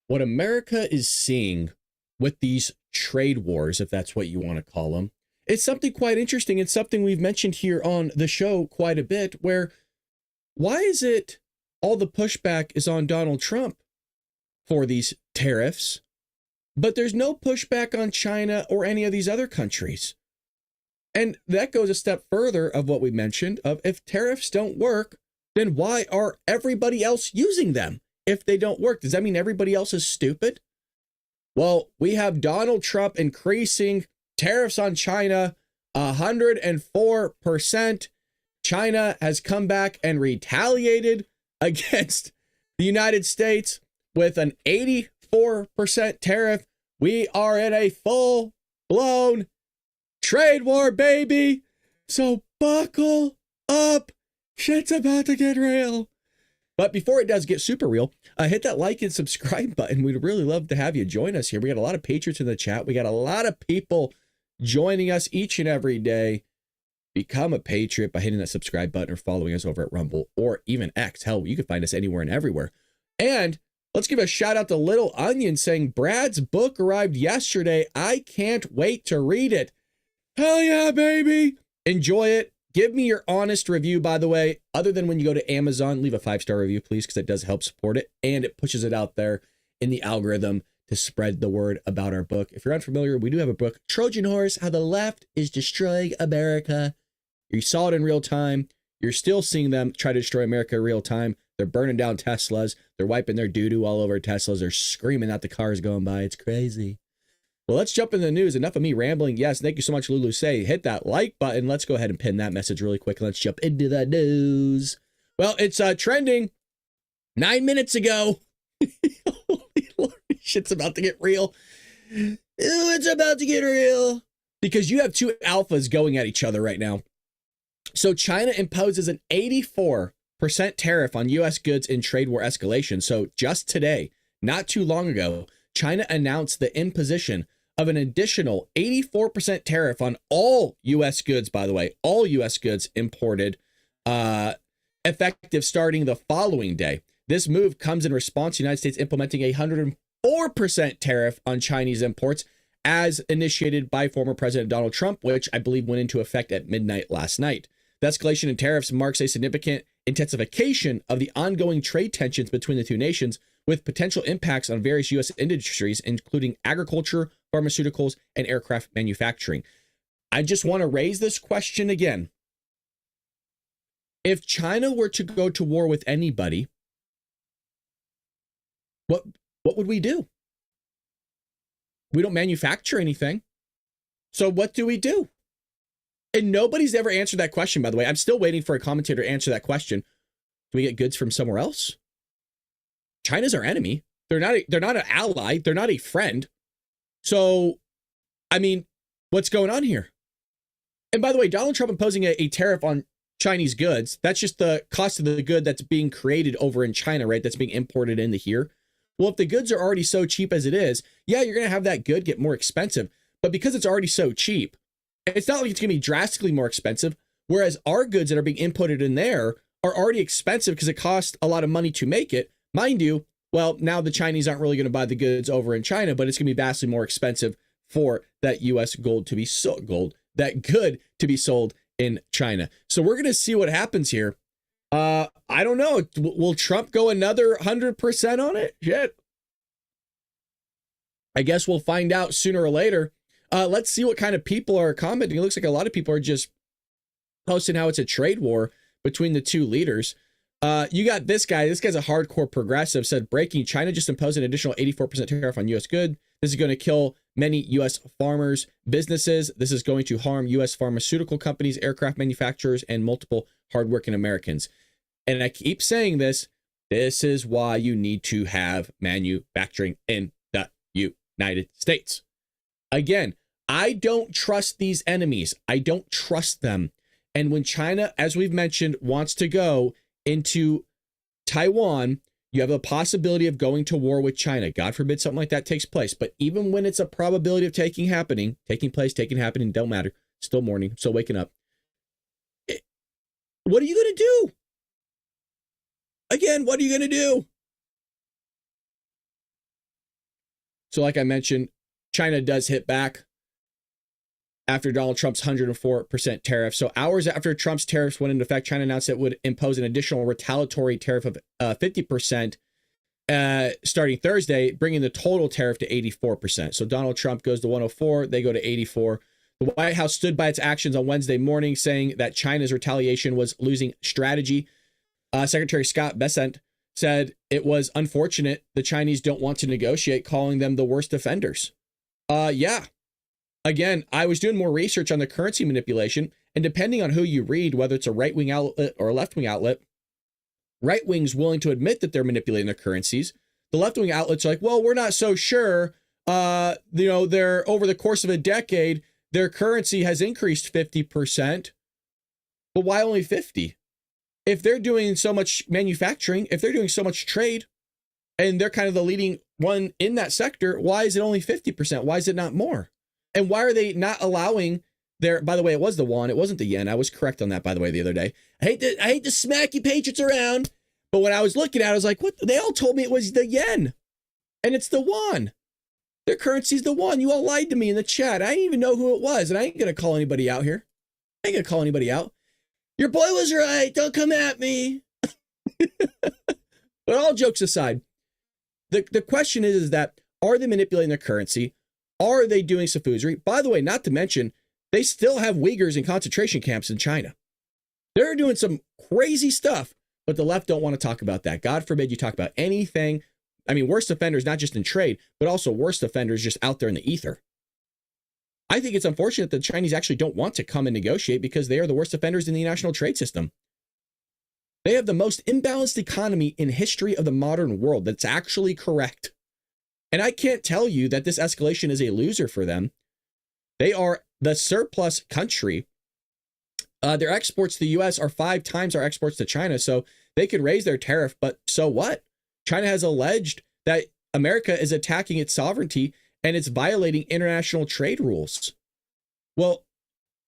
what America is seeing with these trade wars, if that's what you want to call them, it's something quite interesting. It's something we've mentioned here on the show quite a bit, where why is it all the pushback is on Donald Trump for these tariffs, but there's no pushback on China or any of these other countries? And that goes a step further of what we mentioned of if tariffs don't work, then why are everybody else using them? If they don't work, does that mean everybody else is stupid? Well, we have Donald Trump increasing tariffs on China 104%. China has come back and retaliated against the United States with an 84% tariff. We are in a full-blown trade war, baby. So buckle up. Shit's about to get real. But before it does get super real, hit that like and subscribe button. We'd really love to have you join us here. We got a lot of patriots in the chat. We got a lot of people joining us each and every day. Become a patriot by hitting that subscribe button or following us over at Rumble or even X. Hell, you can find us anywhere and everywhere. And let's give a shout out to Little Onion saying, Brad's book arrived yesterday. I can't wait to read it. Hell yeah, baby. Enjoy it. Give me your honest review, by the way, other than when you go to Amazon. Leave a 5-star review, please, because it does help support it. And it pushes it out there in the algorithm to spread the word about our book. If you're unfamiliar, we do have a book, Trojan Horse, How the Left is Destroying America. You saw it in real time. You're still seeing them try to destroy America in real time. They're burning down Teslas. They're wiping their doo-doo all over Teslas. They're screaming at the cars going by. It's crazy. Well, let's jump into the news. Enough of me rambling. Yes, thank you so much, Lulu Say. Hit that like button. Let's go ahead and pin that message really quick. Let's jump into the news. Well, it's trending 9 minutes ago. Holy Lord, shit's about to get real. It's about to get real. Because you have two alphas going at each other right now. So China imposes an 84% tariff on U.S. goods in trade war escalation. So just today, not too long ago, China announced the imposition of an additional 84% tariff on all U.S. goods, by the way, all U.S. goods imported, effective starting the following day. This move comes in response to the United States implementing a 104% tariff on Chinese imports as initiated by former President Donald Trump, which I believe went into effect at midnight last night. The escalation in tariffs marks a significant intensification of the ongoing trade tensions between the two nations, with potential impacts on various U.S. industries, including agriculture, pharmaceuticals, and aircraft manufacturing. I just want to raise this question again. If China were to go to war with anybody, what would we do? We don't manufacture anything. So what do we do? And nobody's ever answered that question, by the way. I'm still waiting for a commentator to answer that question. Do we get goods from somewhere else? China's our enemy. They're not an ally. They're not a friend. So, I mean, what's going on here? And by the way, Donald Trump imposing a tariff on Chinese goods, that's just the cost of the good that's being created over in China, right? That's being imported into here. Well, if the goods are already so cheap as it is, yeah, you're going to have that good get more expensive. But because it's already so cheap, it's not like it's going to be drastically more expensive. Whereas our goods that are being imported in there are already expensive because it costs a lot of money to make it. Mind you, well, now the Chinese aren't really going to buy the goods over in China, but it's going to be vastly more expensive for that U.S. gold to be that good to be sold in China. So we're going to see what happens here. I don't know. Will Trump go another 100% on it? Shit. I guess we'll find out sooner or later. Let's see what kind of people are commenting. It looks like a lot of people are just posting how it's a trade war between the two leaders. You got this guy. This guy's a hardcore progressive. Said, breaking, China just imposed an additional 84% tariff on U.S. goods. This is going to kill many U.S. farmers, businesses. This is going to harm U.S. pharmaceutical companies, aircraft manufacturers, and multiple hardworking Americans. And I keep saying this. This is why you need to have manufacturing in the United States. Again, I don't trust these enemies. I don't trust them. And when China, as we've mentioned, wants to go into Taiwan, you have a possibility of going to war with China. God forbid something like that takes place. But even when it's a probability of taking place, don't matter. Still morning, still waking up. What are you going to do? Again, what are you going to do? So like I mentioned, China does hit back after Donald Trump's 104% tariff. So hours after Trump's tariffs went into effect, China announced it would impose an additional retaliatory tariff of 50% starting Thursday, bringing the total tariff to 84%. So Donald Trump goes to 104, they go to 84. The White House stood by its actions on Wednesday morning, saying that China's retaliation was losing strategy. Secretary Scott Bessent said it was unfortunate the Chinese don't want to negotiate, calling them the worst offenders. Yeah. Again, I was doing more research on the currency manipulation, and depending on who you read, whether it's a right-wing outlet or a left-wing outlet, right wing's willing to admit that they're manipulating their currencies. The left-wing outlets are like, well, we're not so sure. They're over the course of a decade, their currency has increased 50%. But why only 50? If they're doing so much manufacturing, if they're doing so much trade, and they're kind of the leading one in that sector, why is it only 50%? Why is it not more? And why are they not allowing their, by the way, it was the yuan, it wasn't the yen. I was correct on that, by the way, the other day. I hate to smack you patriots around, but when I was looking at it, I was like, what? They all told me it was the yen, and it's the yuan. Their currency's the yuan. You all lied to me in the chat. I didn't even know who it was, and I ain't going to call anybody out here. I ain't going to call anybody out. Your boy was right. Don't come at me. But all jokes aside, the question is that, are they manipulating their currency? Are they doing suffusery? By the way, not to mention, they still have Uyghurs in concentration camps in China. They're doing some crazy stuff, but the left don't want to talk about that. God forbid you talk about anything. I mean, worst offenders, not just in trade, but also worst offenders just out there in the ether. I think it's unfortunate that the Chinese actually don't want to come and negotiate because they are the worst offenders in the international trade system. They have the most imbalanced economy in history of the modern world. That's actually correct. And I can't tell you that this escalation is a loser for them. They are the surplus country. Their exports to the U.S. are 5 times our exports to China. So they could raise their tariff, but so what? China has alleged that America is attacking its sovereignty and it's violating international trade rules. Well,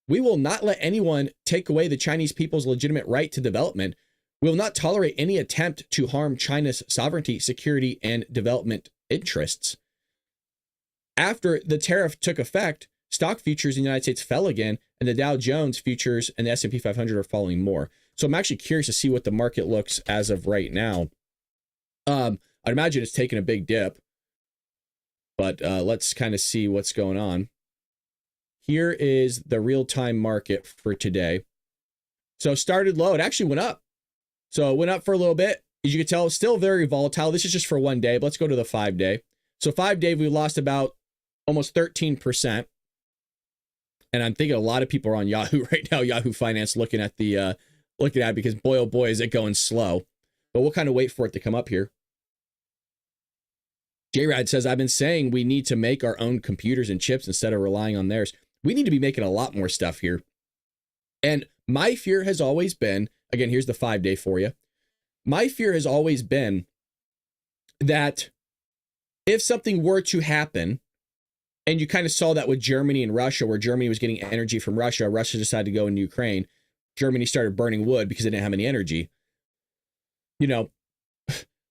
we will not let anyone take away the Chinese people's legitimate right to development. We will not tolerate any attempt to harm China's sovereignty, security, and development interests. After the tariff took effect, stock futures in the United States fell again, and the Dow Jones futures and the S&P 500 are falling more. So I'm actually curious to see what the market looks as of right now. I'd imagine it's taken a big dip, but let's kind of see what's going on. Here is the real-time market for today. So started low. It actually went up. So it went up for a little bit. As you can tell, it's still very volatile. This is just for one day, but let's go to the 5-day. So 5-day, we lost about almost 13%. And I'm thinking a lot of people are on Yahoo right now, Yahoo Finance, looking at it because boy, oh boy, is it going slow. But we'll kind of wait for it to come up here. J-Rad says, I've been saying we need to make our own computers and chips instead of relying on theirs. We need to be making a lot more stuff here. And my fear has always been, again, here's the 5-day for you. My fear has always been that if something were to happen, and you kind of saw that with Germany and Russia, where Germany was getting energy from Russia, Russia decided to go into Ukraine, Germany started burning wood because they didn't have any energy. You know,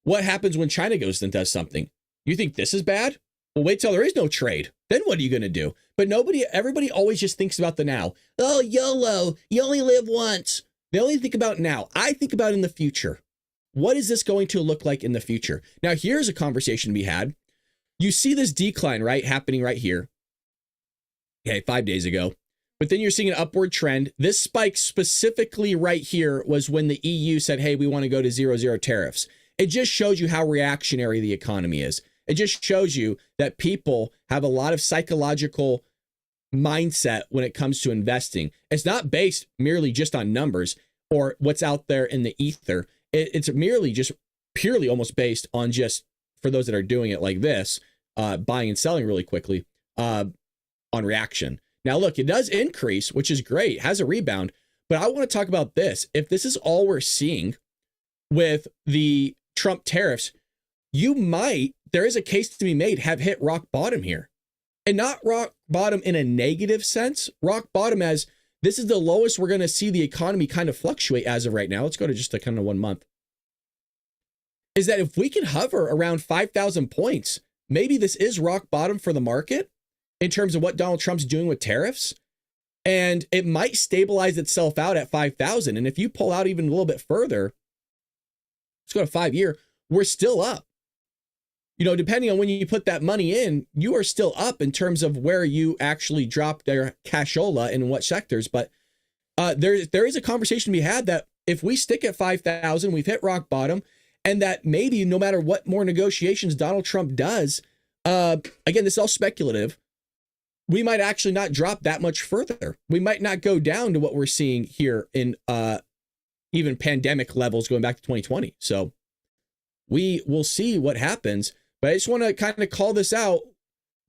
what happens when China goes and does something? You think this is bad? Well, wait till there is no trade. Then what are you going to do? But everybody always just thinks about the now. Oh, YOLO, you only live once. They only think about now. I think about in the future. What is this going to look like in the future? Now, here's a conversation we had. You see this decline, right, happening right here. Okay, 5 days ago. But then you're seeing an upward trend. This spike specifically right here was when the EU said, hey, we want to go to 0 tariffs. It just shows you how reactionary the economy is. It just shows you that people have a lot of psychological mindset when it comes to investing. It's not based merely just on numbers or what's out there in the ether. It's merely just purely almost based on just, for those that are doing it like this, buying and selling really quickly on reaction. Now, look, it does increase, which is great, has a rebound. But I want to talk about this. If this is all we're seeing with the Trump tariffs, there is a case to be made, have hit rock bottom here. And not rock bottom in a negative sense, rock bottom as this is the lowest we're going to see the economy kind of fluctuate as of right now. Let's go to just a kind of 1 month. Is that if we can hover around 5,000 points, maybe this is rock bottom for the market in terms of what Donald Trump's doing with tariffs. And it might stabilize itself out at 5,000. And if you pull out even a little bit further, let's go to 5-year, we're still up. Depending on when you put that money in, you are still up in terms of where you actually drop their cashola and in what sectors. But there is a conversation to be had that if we stick at 5,000, we've hit rock bottom, and that maybe no matter what more negotiations Donald Trump does, again, this is all speculative, we might actually not drop that much further. We might not go down to what we're seeing here in even pandemic levels going back to 2020. So we will see what happens. But I just want to kind of call this out.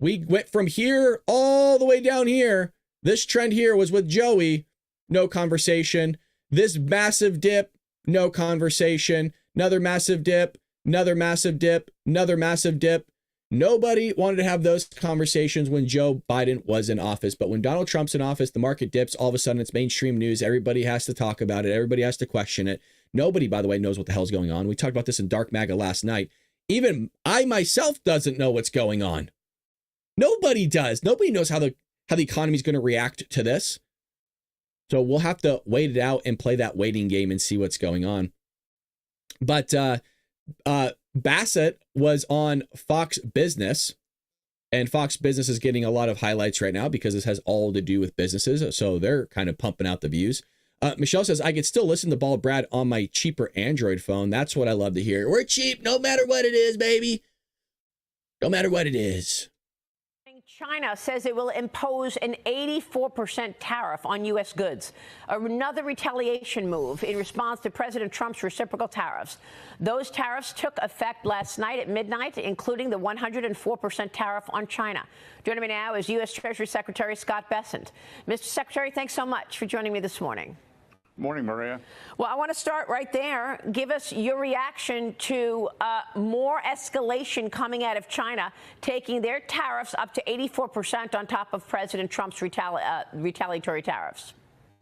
We went from here all the way down here. This trend here was with Joey, no conversation. This massive dip, no conversation. Another massive dip, another massive dip, another massive dip. Nobody wanted to have those conversations when Joe Biden was in office. But when Donald Trump's in office, the market dips. All of a sudden, it's mainstream news. Everybody has to talk about it. Everybody has to question it. Nobody, by the way, knows what the hell's going on. We talked about this in Dark MAGA last night. Even I myself doesn't know what's going on. Nobody does. Nobody knows how the economy is going to react to this. So we'll have to wait it out and play that waiting game and see what's going on. But Bassett was on Fox Business, and Fox Business is getting a lot of highlights right now because this has all to do with businesses. So they're kind of pumping out the views. Michelle says, I could still listen to Bald Brad on my cheaper Android phone. That's what I love to hear. We're cheap no matter what it is, baby. No matter what it is. China says it will impose an 84% tariff on U.S. goods, another retaliation move in response to President Trump's reciprocal tariffs. Those tariffs took effect last night at midnight, including the 104% tariff on China. Joining me now is U.S. Treasury Secretary Scott Bessent. Mr. Secretary, thanks so much for joining me this morning. Morning, Maria. Well, I want to start right there. Give us your reaction to more escalation coming out of China, taking their tariffs up to 84% on top of President Trump's retaliatory tariffs.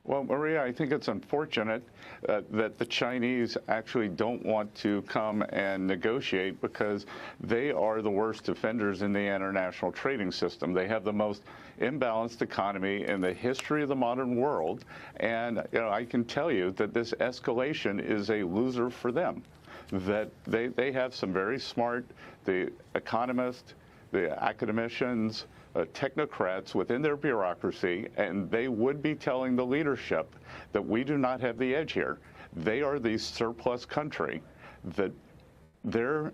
Well, Maria, I think it's unfortunate that the Chinese actually don't want to come and negotiate because they are the worst offenders in the international trading system. They have the most imbalanced economy in the history of the modern world. And I can tell you that this escalation is a loser for them, that they have some very smart, the economists, the academicians, technocrats within their bureaucracy, and they would be telling the leadership that we do not have the edge here. They are the surplus country, that their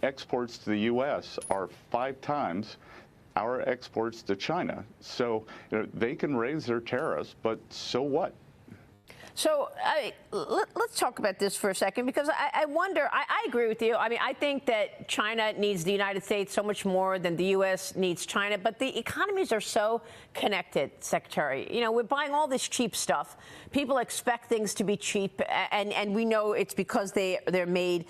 exports to the U.S. are 5 times our exports to China. So they can raise their tariffs, but so what? So let's talk about this for a second, because I wonder, I agree with you. I mean, I think that China needs the United States so much more than the U.S. needs China. But the economies are so connected, Secretary. We're buying all this cheap stuff. People expect things to be cheap. And we know it's because they're made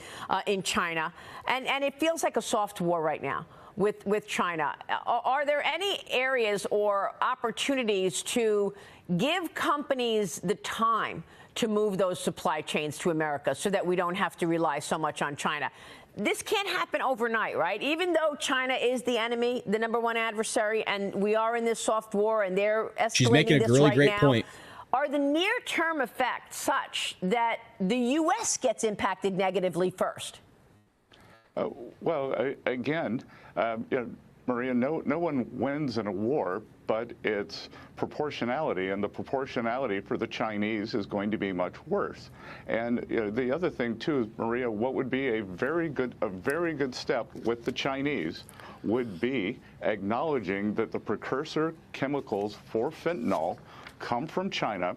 in China. And it feels like a soft war right now with China. Are there any areas or opportunities to give companies the time to move those supply chains to America so that we don't have to rely so much on China? This can't happen overnight, right? Even though China is the enemy, the #1 adversary, and we are in this soft war and they're escalating She's making a really great point. Are the near-term effects such that the U.S. gets impacted negatively first? Well, again, Maria, no one wins in a war, but it's proportionality, and the proportionality for the Chinese is going to be much worse. And the other thing too is, Maria, what would be a very good step with the Chinese would be acknowledging that the precursor chemicals for fentanyl come from China.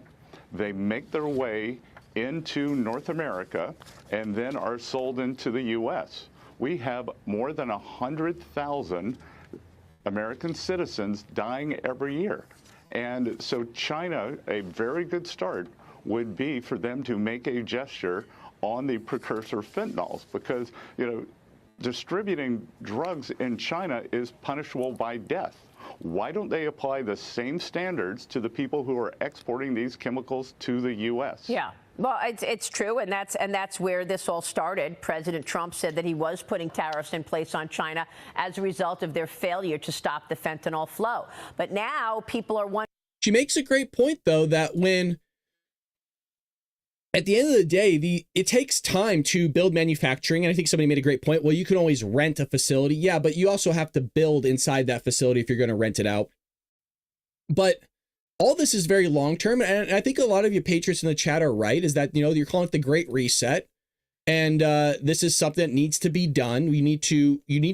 They make their way into North America and then are sold into the U.S. We have more than 100,000 American citizens dying every year. And so China, a very good start would be for them to make a gesture on the precursor fentanyls, because, distributing drugs in China is punishable by death. Why don't they apply the same standards to the people who are exporting these chemicals to the U.S.? Yeah. Well, it's true, and that's where this all started. President Trump said that he was putting tariffs in place on China as a result of their failure to stop the fentanyl flow. But now people are wondering. She makes a great point, though, that when at the end of the day, it takes time to build manufacturing. And I think somebody made a great point. Well, you can always rent a facility. Yeah, but you also have to build inside that facility if you're going to rent it out. But all this is very long term. And I think a lot of you patriots in the chat are right, is that, you're calling it the Great Reset. And this is something that needs to be done. You need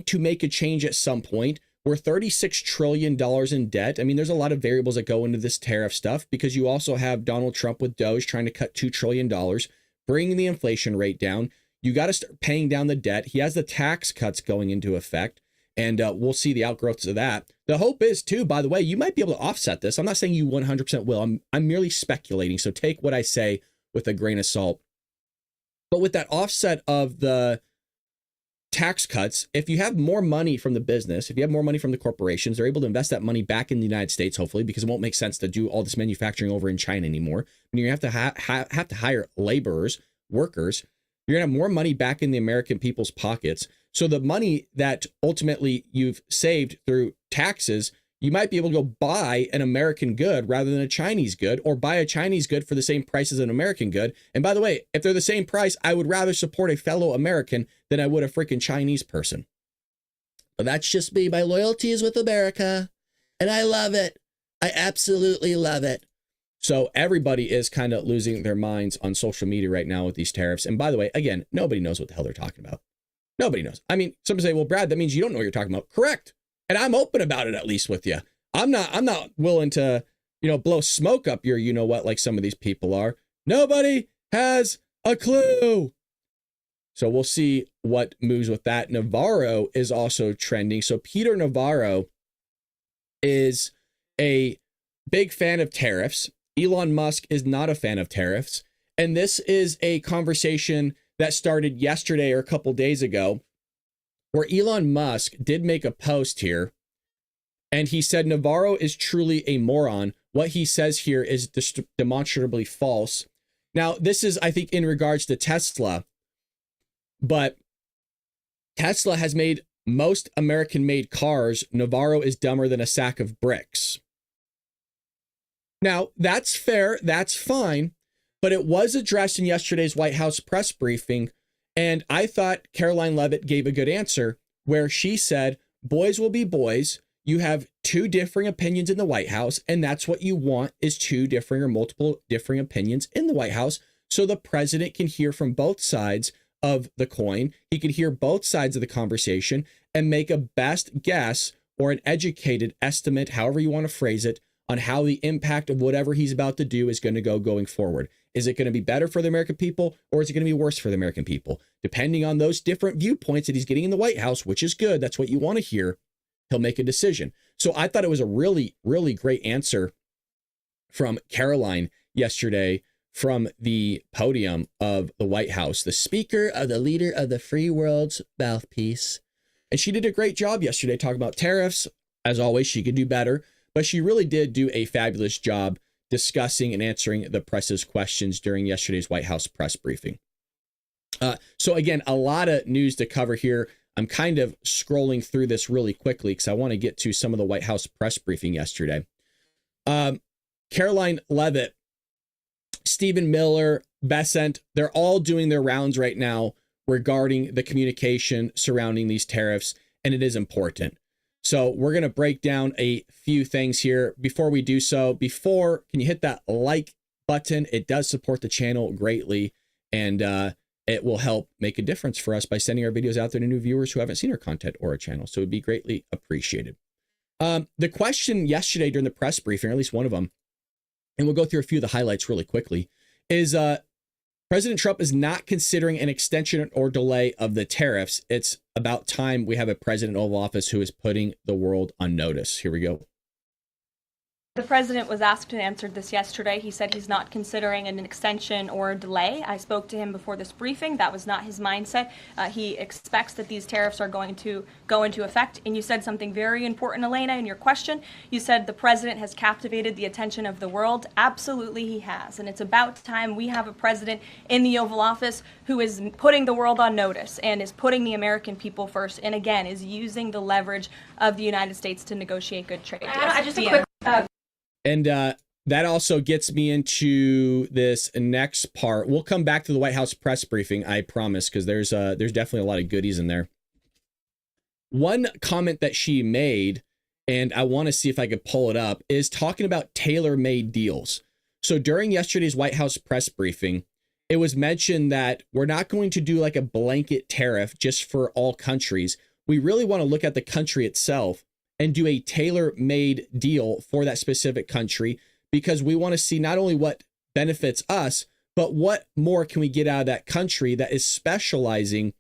to make a change at some point. We're $36 trillion in debt. I mean, there's a lot of variables that go into this tariff stuff, because you also have Donald Trump with Doge trying to cut $2 trillion, bringing the inflation rate down. You got to start paying down the debt. He has the tax cuts going into effect, and we'll see the outgrowths of that. The hope is, too, by the way, you might be able to offset this. I'm not saying you 100% will. I'm merely speculating, so take what I say with a grain of salt. But with that offset of the tax cuts, if you have more money from the business, if you have more money from the corporations, they're able to invest that money back in the United States, hopefully, because it won't make sense to do all this manufacturing over in China anymore. And you have to have to hire laborers, workers. You're gonna have more money back in the American people's pockets. So the money that ultimately you've saved through taxes, you might be able to go buy an American good rather than a Chinese good, or buy a Chinese good for the same price as an American good. And by the way, if they're the same price, I would rather support a fellow American than I would a freaking Chinese person. But that's just me. My loyalty is with America, and I love it. I absolutely love it. So everybody is kind of losing their minds on social media right now with these tariffs. And by the way, again, nobody knows what the hell they're talking about. Nobody knows. I mean, some say, well, Brad, that means you don't know what you're talking about. Correct. And I'm open about it, at least with you. I'm not willing to, blow smoke up your, what, like some of these people are. Nobody has a clue. So we'll see what moves with that. Navarro is also trending. So Peter Navarro is a big fan of tariffs. Elon Musk is not a fan of tariffs. And this is a conversation that started yesterday or a couple days ago, where Elon Musk did make a post here, and he said Navarro is truly a moron. What he says here is demonstrably false. Now, this is, I think, in regards to Tesla, but Tesla has made most American-made cars. Navarro is dumber than a sack of bricks. Now, that's fair. That's fine. But it was addressed in yesterday's White House press briefing. And I thought Caroline Leavitt gave a good answer, where she said, boys will be boys. You have two differing opinions in the White House, and that's what you want, is two differing or multiple differing opinions in the White House, so the president can hear from both sides of the coin. He can hear both sides of the conversation and make a best guess, or an educated estimate, however you want to phrase it, on how the impact of whatever he's about to do is going to go going forward. Is it going to be better for the American people, or is it going to be worse for the American people? Depending on those different viewpoints that he's getting in the White House, which is good, that's what you want to hear, he'll make a decision. So I thought it was a really, really great answer from Caroline yesterday from the podium of the White House, the speaker of the leader of the free world's mouthpiece. And she did a great job yesterday talking about tariffs. As always, she could do better, but she really did do a fabulous job discussing and answering the press's questions during yesterday's White House press briefing. So again, a lot of news to cover here. I'm kind of scrolling through this really quickly because I want to get to some of the White House press briefing yesterday. Caroline Leavitt, Stephen Miller, Bessent, they're all doing their rounds right now regarding the communication surrounding these tariffs, and it is important. So we're going to break down a few things here. Before we do so, can you hit that like button? It does support the channel greatly, and it will help make a difference for us by sending our videos out there to new viewers who haven't seen our content or our channel. So it'd be greatly appreciated. The question yesterday during the press briefing, or at least one of them, and we'll go through a few of the highlights really quickly, is President Trump is not considering an extension or delay of the tariffs. It's about time we have a president in Oval Office who is putting the world on notice. Here we go. The president was asked and answered this yesterday. He said he's not considering an extension or a delay. I spoke to him before this briefing. That was not his mindset. He expects that these tariffs are going to go into effect. And you said something very important, Elena, in your question. You said the president has captivated the attention of the world. Absolutely, he has. And it's about time we have a president in the Oval Office who is putting the world on notice and is putting the American people first. And again, is using the leverage of the United States to negotiate good trade deals. And that also gets me into this next part. We'll come back to the White House press briefing, I promise, because there's definitely a lot of goodies in there. One comment that she made, and I want to see if I could pull it up, is talking about tailor-made deals. So during yesterday's White House press briefing, it was mentioned that we're not going to do like a blanket tariff just for all countries. We really want to look at the country itself and do a tailor-made deal for that specific country, because we want to see not only what benefits us, but what more can we get out of that country that is specializing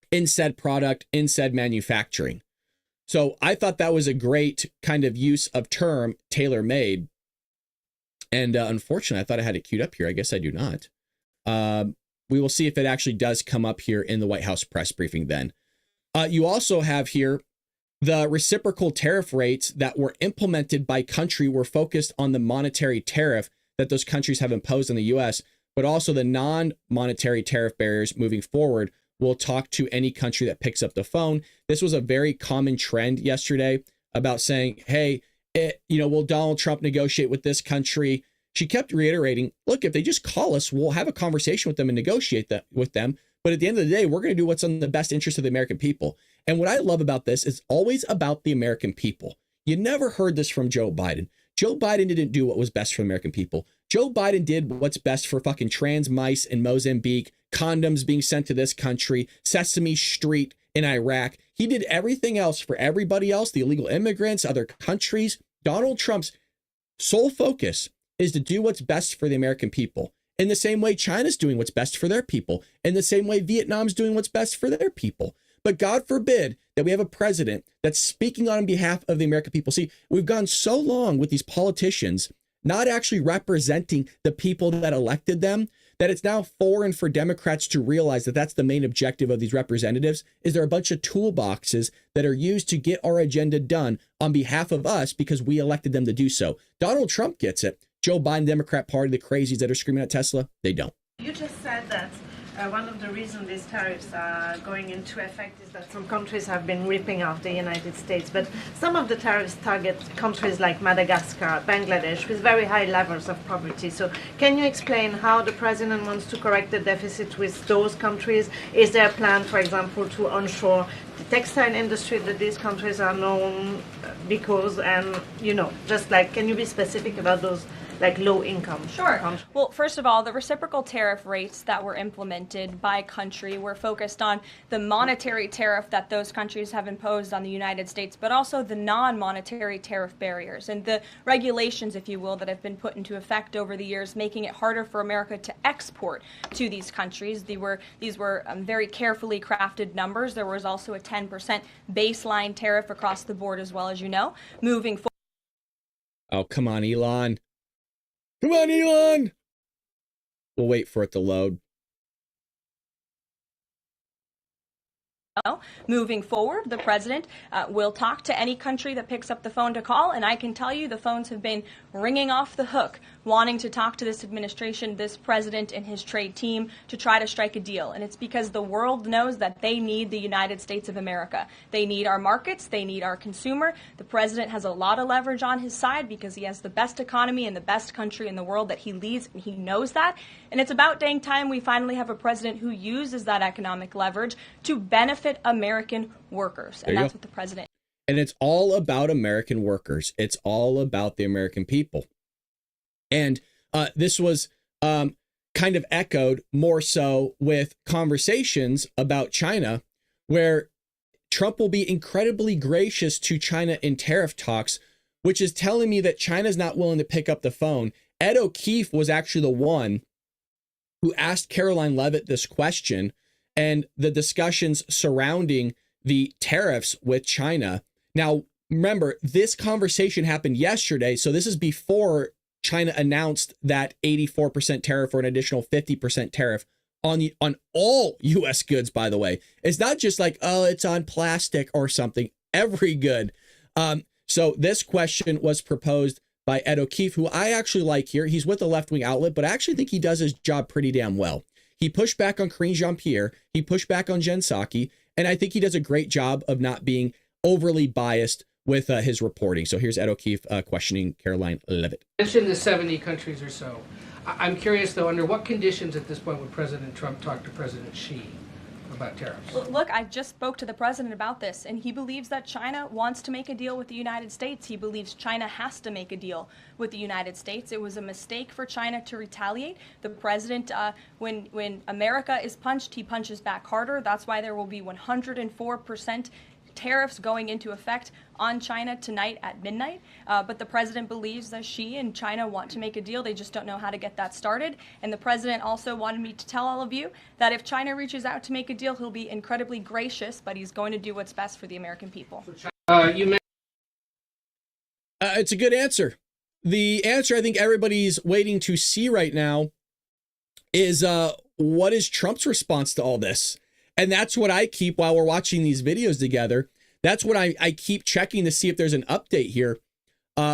in said product, in said manufacturing. So I thought that was a great kind of use of term, tailor-made. And unfortunately, I thought I had it queued up here. I guess I do not. We will see if it actually does come up here in the White House press briefing then. You also have here the reciprocal tariff rates that were implemented by country were focused on the monetary tariff that those countries have imposed on the U.S., but also the non-monetary tariff barriers moving forward. We'll talk to any country that picks up the phone. This was a very common trend yesterday about saying, hey, will Donald Trump negotiate with this country? She kept reiterating, look, if they just call us, we'll have a conversation with them and negotiate that with them. But at the end of the day, we're going to do what's in the best interest of the American people. And what I love about this is always about the American people. You never heard this from Joe Biden. Joe Biden didn't do what was best for the American people. Joe Biden did what's best for fucking trans mice in Mozambique, condoms being sent to this country, Sesame Street in Iraq. He did everything else for everybody else, the illegal immigrants, other countries. Donald Trump's sole focus is to do what's best for the American people. In the same way China's doing what's best for their people. In the same way Vietnam's doing what's best for their people. But God forbid that we have a president that's speaking on behalf of the American people. See, we've gone so long with these politicians not actually representing the people that elected them, that it's now foreign for Democrats to realize that that's the main objective of these representatives, is there are a bunch of toolboxes that are used to get our agenda done on behalf of us because we elected them to do so. Donald Trump gets it. Joe Biden, Democrat Party, the crazies that are screaming at Tesla, they don't. You just said that one of the reasons these tariffs are going into effect is that some countries have been ripping off the United States, but some of the tariffs target countries like Madagascar, Bangladesh, with very high levels of poverty. So can you explain how the president wants to correct the deficit with those countries? Is there a plan, for example, to onshore the textile industry that these countries are known because, and, just like, can you be specific about those like low income? Sure. Well, first of all, the reciprocal tariff rates that were implemented by country were focused on the monetary tariff that those countries have imposed on the United States, but also the non-monetary tariff barriers and the regulations, if you will, that have been put into effect over the years, making it harder for America to export to these countries. These were very carefully crafted numbers. There was also a 10% baseline tariff across the board, as well, as you know, moving forward. Oh, come on, Elon. Come on, Elon. We'll wait for it to load. Moving forward, the president will talk to any country that picks up the phone to call, and I can tell you the phones have been ringing off the hook, wanting to talk to this administration, this president, and his trade team to try to strike a deal. And it's because the world knows that they need the United States of America. They need our markets. They need our consumer. The president has a lot of leverage on his side because he has the best economy and the best country in the world that he leads, and he knows that. And it's about dang time we finally have a president who uses that economic leverage to benefit American workers. And that's what the president. And it's all about American workers. It's all about the American people. And this was kind of echoed more so with conversations about China, where Trump will be incredibly gracious to China in tariff talks, which is telling me that China's not willing to pick up the phone. Ed O'Keefe was actually the one who asked Caroline Leavitt this question, and the discussions surrounding the tariffs with China. Now, remember, this conversation happened yesterday. So this is before China announced that 84% tariff or an additional 50% tariff on all U.S. goods, by the way. It's not just like, oh, it's on plastic or something. Every good. So this question was proposed by Ed O'Keefe, who I actually like here. He's with the left-wing outlet, but I actually think he does his job pretty damn well. He pushed back on Karine Jean-Pierre. He pushed back on Jen Psaki. And I think he does a great job of not being overly biased with his reporting. So here's Ed O'Keefe questioning Caroline Leavitt. You mentioned the 70 countries or so. I'm curious, though, under what conditions at this point would President Trump talk to President Xi about tariffs? Look, I just spoke to the president about this, and he believes that China wants to make a deal with the United States. He believes China has to make a deal with the United States. It was a mistake for China to retaliate. The president, when America is punched, he punches back harder. That's why there will be 104% tariffs going into effect on China tonight at midnight. But the president believes that Xi and China want to make a deal. They just don't know how to get that started. And the president also wanted me to tell all of you that if China reaches out to make a deal, he'll be incredibly gracious, but he's going to do what's best for the American people. It's a good answer. The answer I think everybody's waiting to see right now is what is Trump's response to all this? And that's what I keep while we're watching these videos together. That's what I keep checking to see if there's an update here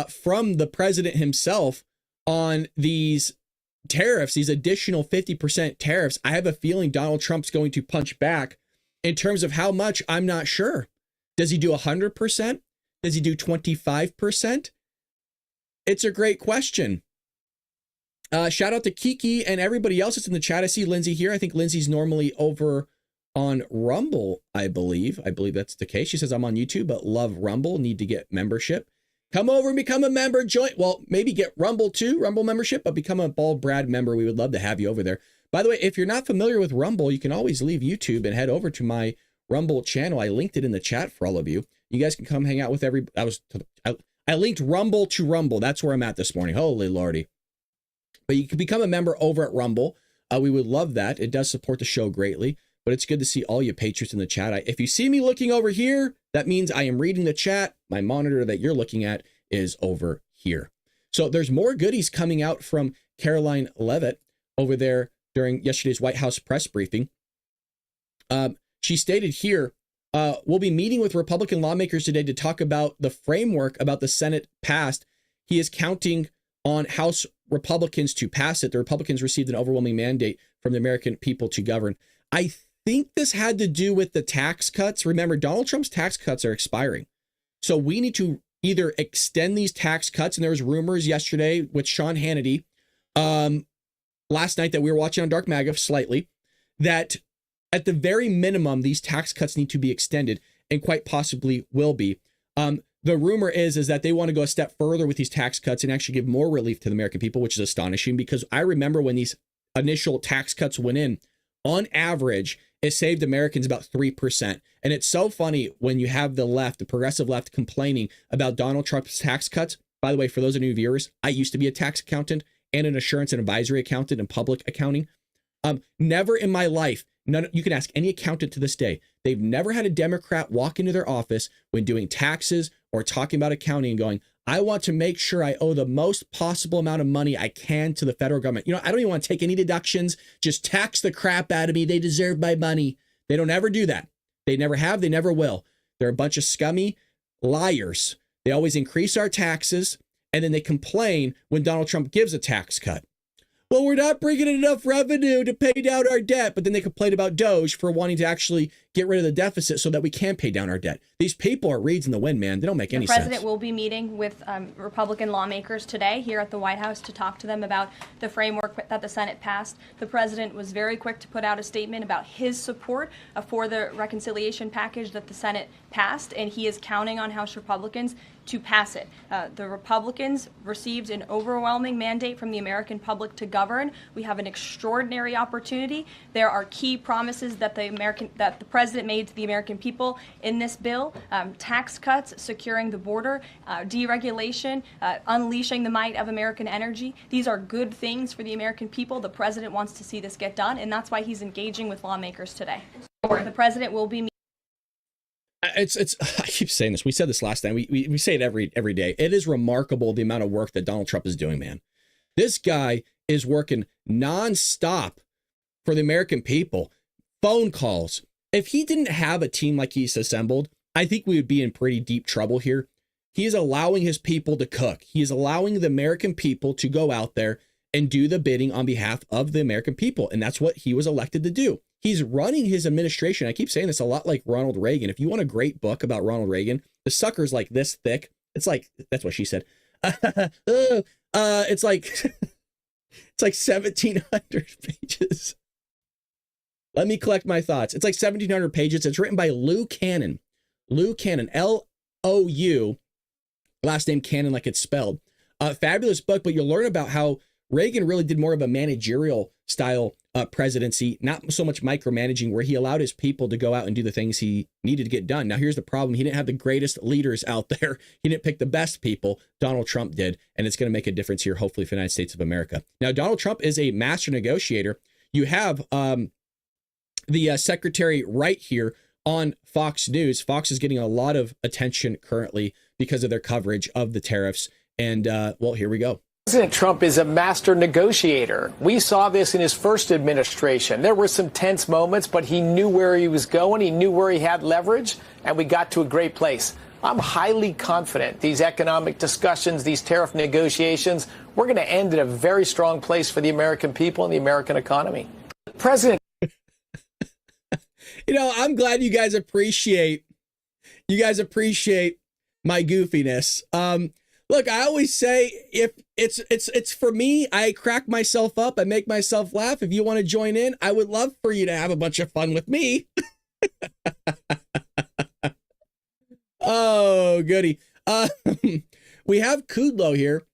from the president himself on these tariffs, these additional 50% tariffs. I have a feeling Donald Trump's going to punch back. In terms of how much, I'm not sure. Does he do 100%? Does he do 25%? It's a great question. Shout out to Kiki and everybody else that's in the chat. I see Lindsay here. I think Lindsay's normally over on Rumble, I believe. I believe that's the case. She says, I'm on YouTube, but love Rumble. Need to get membership. Come over and become a member. Join. Well, maybe get Rumble too, Rumble membership, but become a Bald Brad member. We would love to have you over there. By the way, if you're not familiar with Rumble, you can always leave YouTube and head over to my Rumble channel. I linked it in the chat for all of you. You guys can come hang out with I linked Rumble to Rumble. That's where I'm at this morning. Holy Lordy. But you can become a member over at Rumble. We would love that. It does support the show greatly. But it's good to see all you patrons in the chat. If you see me looking over here, that means I am reading the chat. My monitor that you're looking at is over here. So there's more goodies coming out from Caroline Leavitt over there during yesterday's White House press briefing. She stated here, we'll be meeting with Republican lawmakers today to talk about the framework about the Senate passed. He is counting on House Republicans to pass it. The Republicans received an overwhelming mandate from the American people to govern. I think this had to do with the tax cuts. Remember, Donald Trump's tax cuts are expiring. So we need to either extend these tax cuts. And there was rumors yesterday with Sean Hannity last night that we were watching on Dark MAGA slightly, that at the very minimum, these tax cuts need to be extended and quite possibly will be. The rumor is that they want to go a step further with these tax cuts and actually give more relief to the American people, which is astonishing because I remember when these initial tax cuts went in, on average, it saved Americans about 3%. And it's so funny when you have the left, the progressive left, complaining about Donald Trump's tax cuts. By the way, for those of new viewers, I used to be a tax accountant and an assurance and advisory accountant in public accounting. Never in my life, you can ask any accountant to this day, they've never had a Democrat walk into their office when doing taxes or talking about accounting and going, I want to make sure I owe the most possible amount of money I can to the federal government. You know, I don't even want to take any deductions. Just tax the crap out of me. They deserve my money. They don't ever do that. They never have. They never will. They're a bunch of scummy liars. They always increase our taxes, and then they complain when Donald Trump gives a tax cut. Well, we're not bringing in enough revenue to pay down our debt, but then they complain about Doge for wanting to actually get rid of the deficit so that we can pay down our debt. These people are reeds in the wind, man. They don't make any sense. The president will be meeting with Republican lawmakers today here at the White House to talk to them about the framework that the Senate passed. The president was very quick to put out a statement about his support for the reconciliation package that the Senate passed, and he is counting on House Republicans to pass it. The Republicans received an overwhelming mandate from the American public to govern. We have an extraordinary opportunity. There are key promises that the president made to the American people in this bill: tax cuts, securing the border, deregulation, unleashing the might of American energy. These are good things for the American people. The president wants to see this get done, and that's why he's engaging with lawmakers today. The president will be It's I keep saying this. We said this last time. We say it every day. It is remarkable the amount of work that Donald Trump is doing, man. This guy is working nonstop for the American people. Phone calls. If he didn't have a team like he's assembled, I think we would be in pretty deep trouble here. He is allowing his people to cook. He is allowing the American people to go out there and do the bidding on behalf of the American people. And that's what he was elected to do. He's running his administration. I keep saying this a lot like Ronald Reagan. If you want a great book about Ronald Reagan, the sucker's like this thick. It's like, that's what she said. It's like, it's like 1,700 pages. Let me collect my thoughts. It's like 1,700 pages. It's written by Lou Cannon. Lou Cannon, L-O-U, last name Cannon like it's spelled. Fabulous book, but you'll learn about how Reagan really did more of a managerial style presidency, not so much micromanaging, where he allowed his people to go out and do the things he needed to get done. Now, here's the problem. He didn't have the greatest leaders out there. He didn't pick the best people. Donald Trump did, and it's going to make a difference here, hopefully, for the United States of America. Now, Donald Trump is a master negotiator. You have the secretary right here on Fox News. Fox is getting a lot of attention currently because of their coverage of the tariffs. And, well, here we go. President Trump is a master negotiator. We saw this in his first administration. There were some tense moments, but he knew where he was going. He knew where he had leverage, and we got to a great place. I'm highly confident these economic discussions, these tariff negotiations, we're going to end in a very strong place for the American people and the American economy. President. You know, I'm glad you guys appreciate my goofiness. Look, I always say if it's for me, I crack myself up, I make myself laugh. If you want to join in, I would love for you to have a bunch of fun with me. Oh, goody. We have Kudlow here,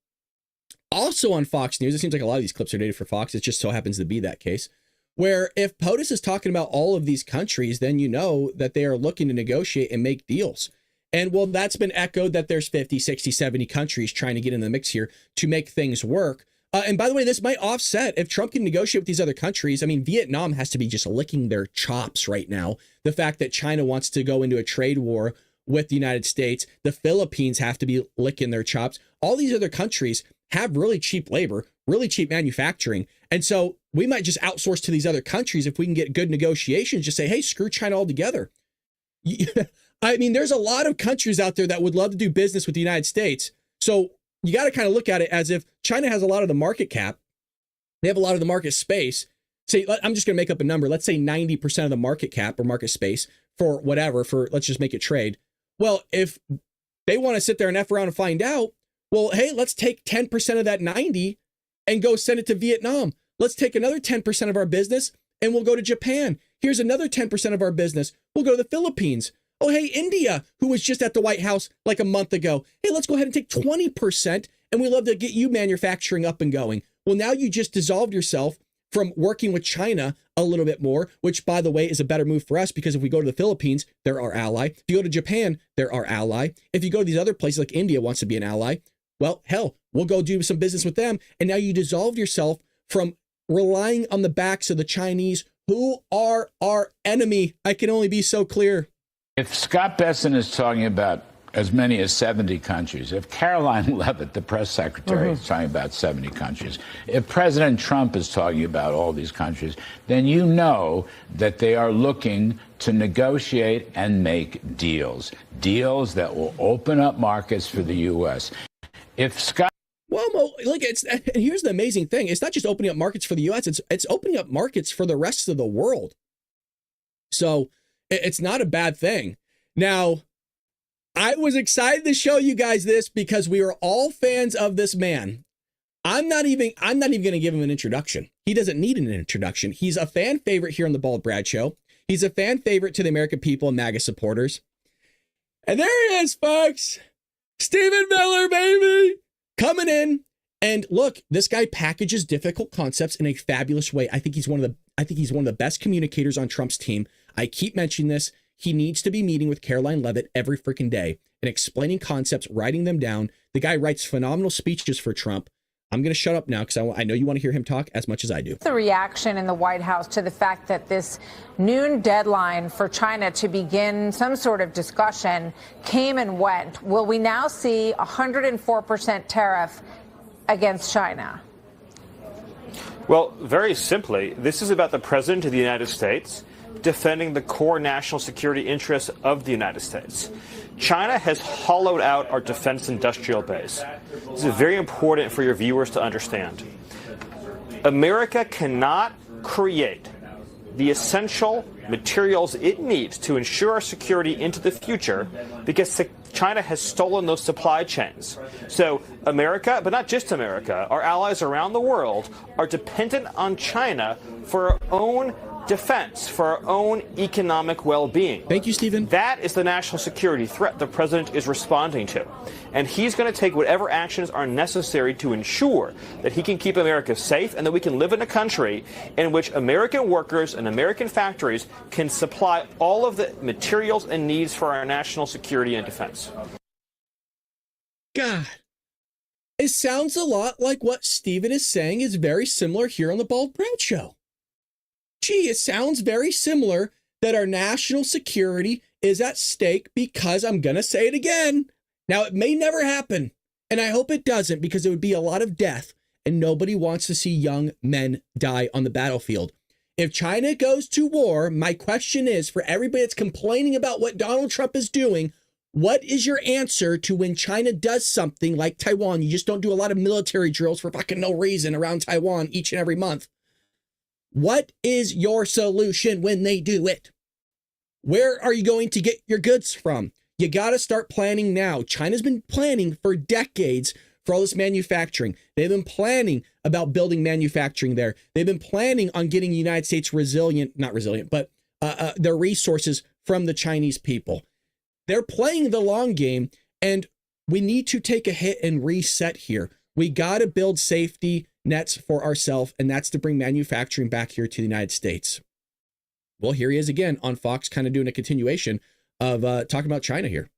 also on Fox News. It seems like a lot of these clips are dated for Fox. It just so happens to be that case, where if POTUS is talking about all of these countries, then you know that they are looking to negotiate and make deals. And well, that's been echoed that there's 50, 60, 70 countries trying to get in the mix here to make things work. And by the way, this might offset if Trump can negotiate with these other countries. I mean, Vietnam has to be just licking their chops right now. The fact that China wants to go into a trade war with the United States, the Philippines have to be licking their chops. All these other countries have really cheap labor, really cheap manufacturing. And so we might just outsource to these other countries if we can get good negotiations, just say, hey, screw China altogether. I mean, there's a lot of countries out there that would love to do business with the United States. So you got to kind of look at it as if China has a lot of the market cap. They have a lot of the market space. Say, I'm just going to make up a number. Let's say 90% of the market cap or market space for whatever, for let's just make it trade. Well, if they want to sit there and F around and find out, well, hey, let's take 10% of that 90 and go send it to Vietnam. Let's take another 10% of our business and we'll go to Japan. Here's another 10% of our business. We'll go to the Philippines. Oh, hey, India, who was just at the White House like a month ago. Hey, let's go ahead and take 20%, and we love to get you manufacturing up and going. Well, now you just dissolved yourself from working with China a little bit more, which, by the way, is a better move for us because if we go to the Philippines, they're our ally. If you go to Japan, they're our ally. If you go to these other places like India wants to be an ally, well, hell, we'll go do some business with them. And now you dissolved yourself from relying on the backs of the Chinese, who are our enemy. I can only be so clear. If Scott Bessent is talking about as many as 70 countries, if Caroline Leavitt, the press secretary, is talking about 70 countries, if President Trump is talking about all these countries, then you know that they are looking to negotiate and make deals that will open up markets for the U.S. If Scott Well, Mo, look, and here's the amazing thing. It's not just opening up markets for the U.S., it's opening up markets for the rest of the world. So it's not a bad thing. Now, I was excited to show you guys this because we are all fans of this man. I'm not even going to give him an introduction. He doesn't need an introduction. He's a fan favorite here on the Bald Brad Show. He's a fan favorite to the American people and MAGA supporters. And there he is, folks. Stephen Miller, baby, coming in. And look, this guy packages difficult concepts in a fabulous way. I think he's one of the best communicators on Trump's team. I keep mentioning this. He needs to be meeting with Caroline Leavitt every freaking day and explaining concepts, writing them down. The guy writes phenomenal speeches for Trump. I'm going to shut up now because I know you want to hear him talk as much as I do. The reaction in the White House to the fact that this noon deadline for China to begin some sort of discussion came and went. Will we now see 104% tariff against China? Well, very simply, this is about the President of the United States defending the core national security interests of the United States. China has hollowed out our defense industrial base. This is very important for your viewers to understand. America cannot create the essential materials it needs to ensure our security into the future because China has stolen those supply chains. So America, but not just America, our allies around the world are dependent on China for our own defense, for our own economic well-being. Thank you, Stephen. That is the national security threat the president is responding to. And he's going to take whatever actions are necessary to ensure that he can keep America safe and that we can live in a country in which American workers and American factories can supply all of the materials and needs for our national security and defense. God, it sounds a lot like what Stephen is saying is very similar here on the Bald Brad Show. Gee, it sounds very similar that our national security is at stake because I'm going to say it again. Now, it may never happen, and I hope it doesn't because it would be a lot of death, and nobody wants to see young men die on the battlefield. If China goes to war, my question is for everybody that's complaining about what Donald Trump is doing, what is your answer to when China does something like Taiwan? You just don't do a lot of military drills for fucking no reason around Taiwan each and every month. What is your solution when they do it? Where are you going to get your goods from? You got to start planning now. China's been planning for decades for all this manufacturing. They've been planning about building manufacturing there. They've been planning on getting the United States their resources from the Chinese people. They're playing the long game, and we need to take a hit and reset here. We got to build safety nets for ourselves, and that's to bring manufacturing back here to the United States. Well, here he is again on Fox, kind of doing a continuation of talking about China here.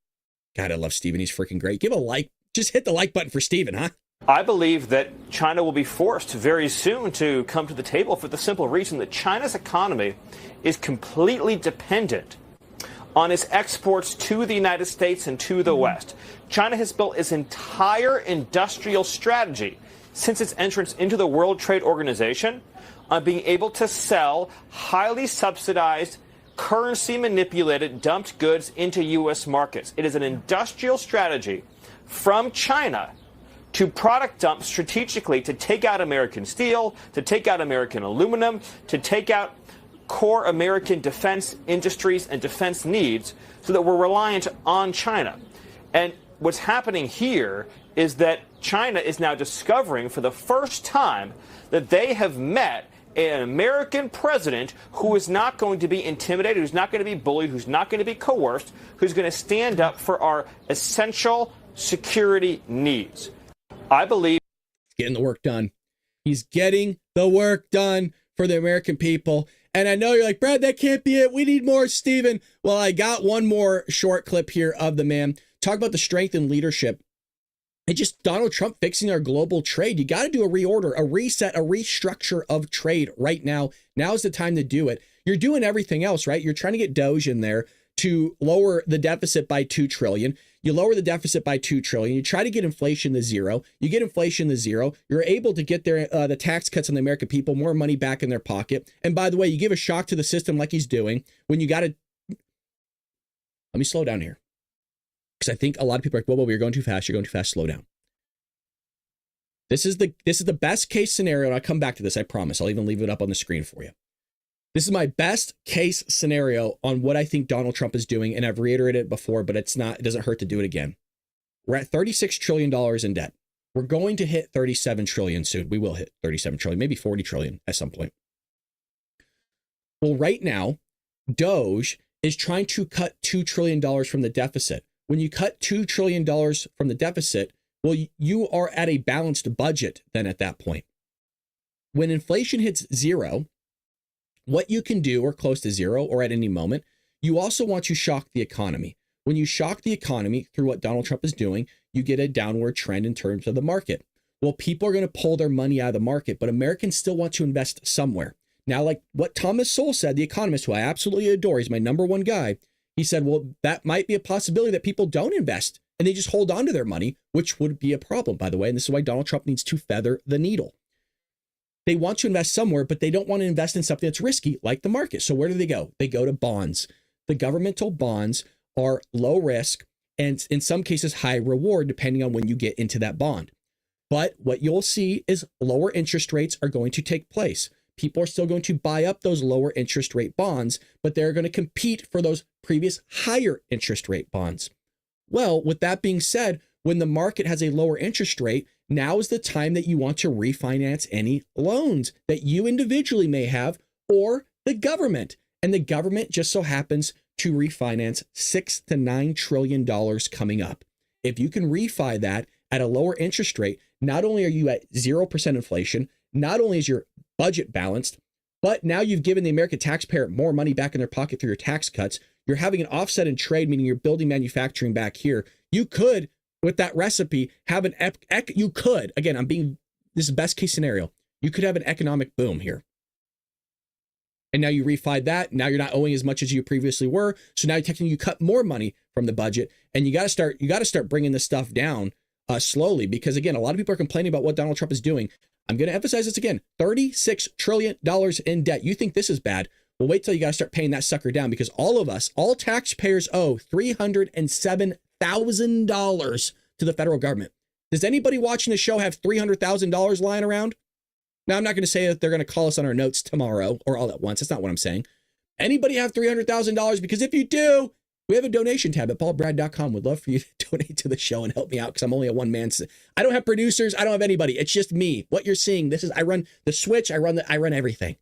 God, I love Steven. He's freaking great. Give a like. Just hit the like button for Steven, huh? I believe that China will be forced very soon to come to the table for the simple reason that China's economy is completely dependent on its exports to the United States and to the West. China has built its entire industrial strategy since its entrance into the World Trade Organization on being able to sell highly subsidized, currency-manipulated, dumped goods into U.S. markets. It is an industrial strategy from China to product dump strategically to take out American steel, to take out American aluminum, to take out core American defense industries and defense needs so that we're reliant on China. And what's happening here is that China is now discovering for the first time that they have met an American president who is not going to be intimidated, who's not going to be bullied, who's not going to be coerced, who's going to stand up for our essential security needs. I believe getting the work done. He's getting the work done for the American people. And I know you're like, Brad, that can't be it. We need more, Stephen. Well, I got one more short clip here of the man. Talk about the strength and leadership. It's just Donald Trump fixing our global trade. You got to do a reorder, a reset, a restructure of trade right now. Now's the time to do it. You're doing everything else, right? You're trying to get Doge in there to lower the deficit by $2 trillion. You lower the deficit by $2 trillion. You try to get inflation to zero. You get inflation to zero. You're able to get the tax cuts on the American people, more money back in their pocket. And by the way, you give a shock to the system like he's doing when you got to. Let me slow down here. Because I think a lot of people are like, whoa, you're going too fast. You're going too fast. Slow down. This is the best case scenario. And I'll come back to this. I promise. I'll even leave it up on the screen for you. This is my best case scenario on what I think Donald Trump is doing. And I've reiterated it before, but it doesn't hurt to do it again. We're at $36 trillion in debt. We're going to hit 37 trillion soon. We will hit 37 trillion, maybe 40 trillion at some point. Well, right now, Doge is trying to cut $2 trillion from the deficit. When you cut $2 trillion from the deficit, well, you are at a balanced budget then at that point. When inflation hits zero, what you can do, or close to zero, or at any moment, you also want to shock the economy. When you shock the economy through what Donald Trump is doing, you get a downward trend in terms of the market. Well, people are going to pull their money out of the market, but Americans still want to invest somewhere. Now, like what Thomas Sowell said, the economist, who I absolutely adore, he's my number one guy. He said, well, that might be a possibility that people don't invest and they just hold on to their money, which would be a problem, by the way. And this is why Donald Trump needs to feather the needle. They want to invest somewhere, but they don't want to invest in something that's risky, like the market. So where do they go? They go to bonds. The governmental bonds are low risk and in some cases high reward, depending on when you get into that bond. But what you'll see is lower interest rates are going to take place. People are still going to buy up those lower interest rate bonds, but they're going to compete for those previous higher interest rate bonds. Well, with that being said, when the market has a lower interest rate, now is the time that you want to refinance any loans that you individually may have or the government. And the government just so happens to refinance $6 to $9 trillion coming up. If you can refi that at a lower interest rate, not only are you at 0% inflation, not only is your budget balanced, but now you've given the American taxpayer more money back in their pocket through your tax cuts. You're having an offset in trade, meaning you're building manufacturing back here. You could, with that recipe, have you could, again, this is best case scenario. You could have an economic boom here. And now you refi that. Now you're not owing as much as you previously were. So now technically you cut more money from the budget, and you got to start bringing this stuff down slowly, because again, a lot of people are complaining about what Donald Trump is doing. I'm going to emphasize this again, $36 trillion in debt. You think this is bad? Well, wait till you got to start paying that sucker down, because all taxpayers owe $307,000 to the federal government. Does anybody watching the show have $300,000 lying around? Now, I'm not going to say that they're going to call us on our notes tomorrow or all at once. That's not what I'm saying. Anybody have $300,000? Because if you do, we have a donation tab at TheBaldBrad.com. Would love for you to donate to the show and help me out, because I'm only a one-man. I don't have producers. I don't have anybody. It's just me. What you're seeing, I run the switch. I run everything.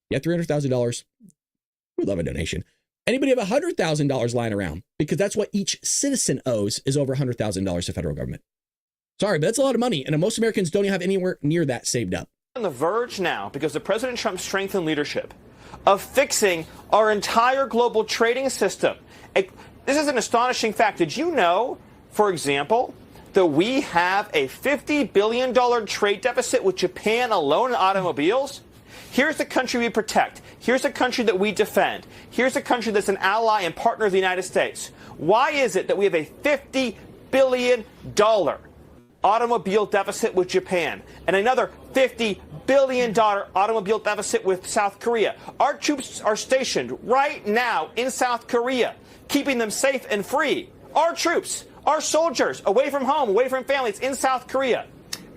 You have $300,000. We'd love a donation. Anybody have $100,000 lying around? Because that's what each citizen owes, is over $100,000 to federal government. Sorry, but that's a lot of money, and most Americans don't even have anywhere near that saved up. On the verge now, because of President Trump's strength and leadership, of fixing our entire global trading system. This is an astonishing fact. Did you know, for example, that we have a $50 billion trade deficit with Japan alone in automobiles? Here's the country we protect. Here's a country that we defend. Here's a country that's an ally and partner of the United States. Why is it that we have a $50 billion automobile deficit with Japan and another $50 billion automobile deficit with South Korea? Our troops are stationed right now in South Korea, keeping them safe and free. Our troops, our soldiers, away from home, away from families in South Korea.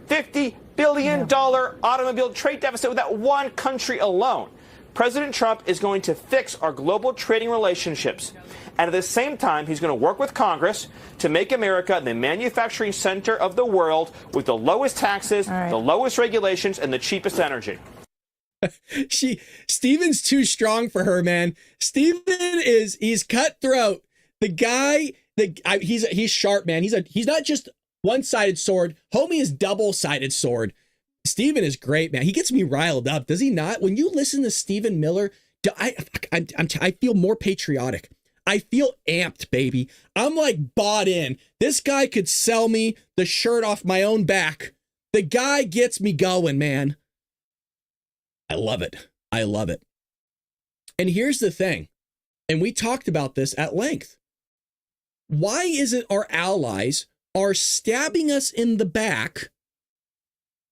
$50 billion automobile trade deficit with that one country alone. President Trump is going to fix our global trading relationships. And at the same time, he's going to work with Congress to make America the manufacturing center of the world with the lowest taxes, the lowest regulations, and the cheapest energy. Steven's too strong for her, man. He's cutthroat. The guy, he's sharp, man. He's not just one-sided sword. Homie is double-sided sword. Steven is great, man. He gets me riled up, does he not? When you listen to Stephen Miller, I feel more patriotic. I feel amped, baby. I'm like bought in. This guy could sell me the shirt off my own back. The guy gets me going, man. I love it. I love it. And here's the thing, and we talked about this at length. Why is it our allies are stabbing us in the back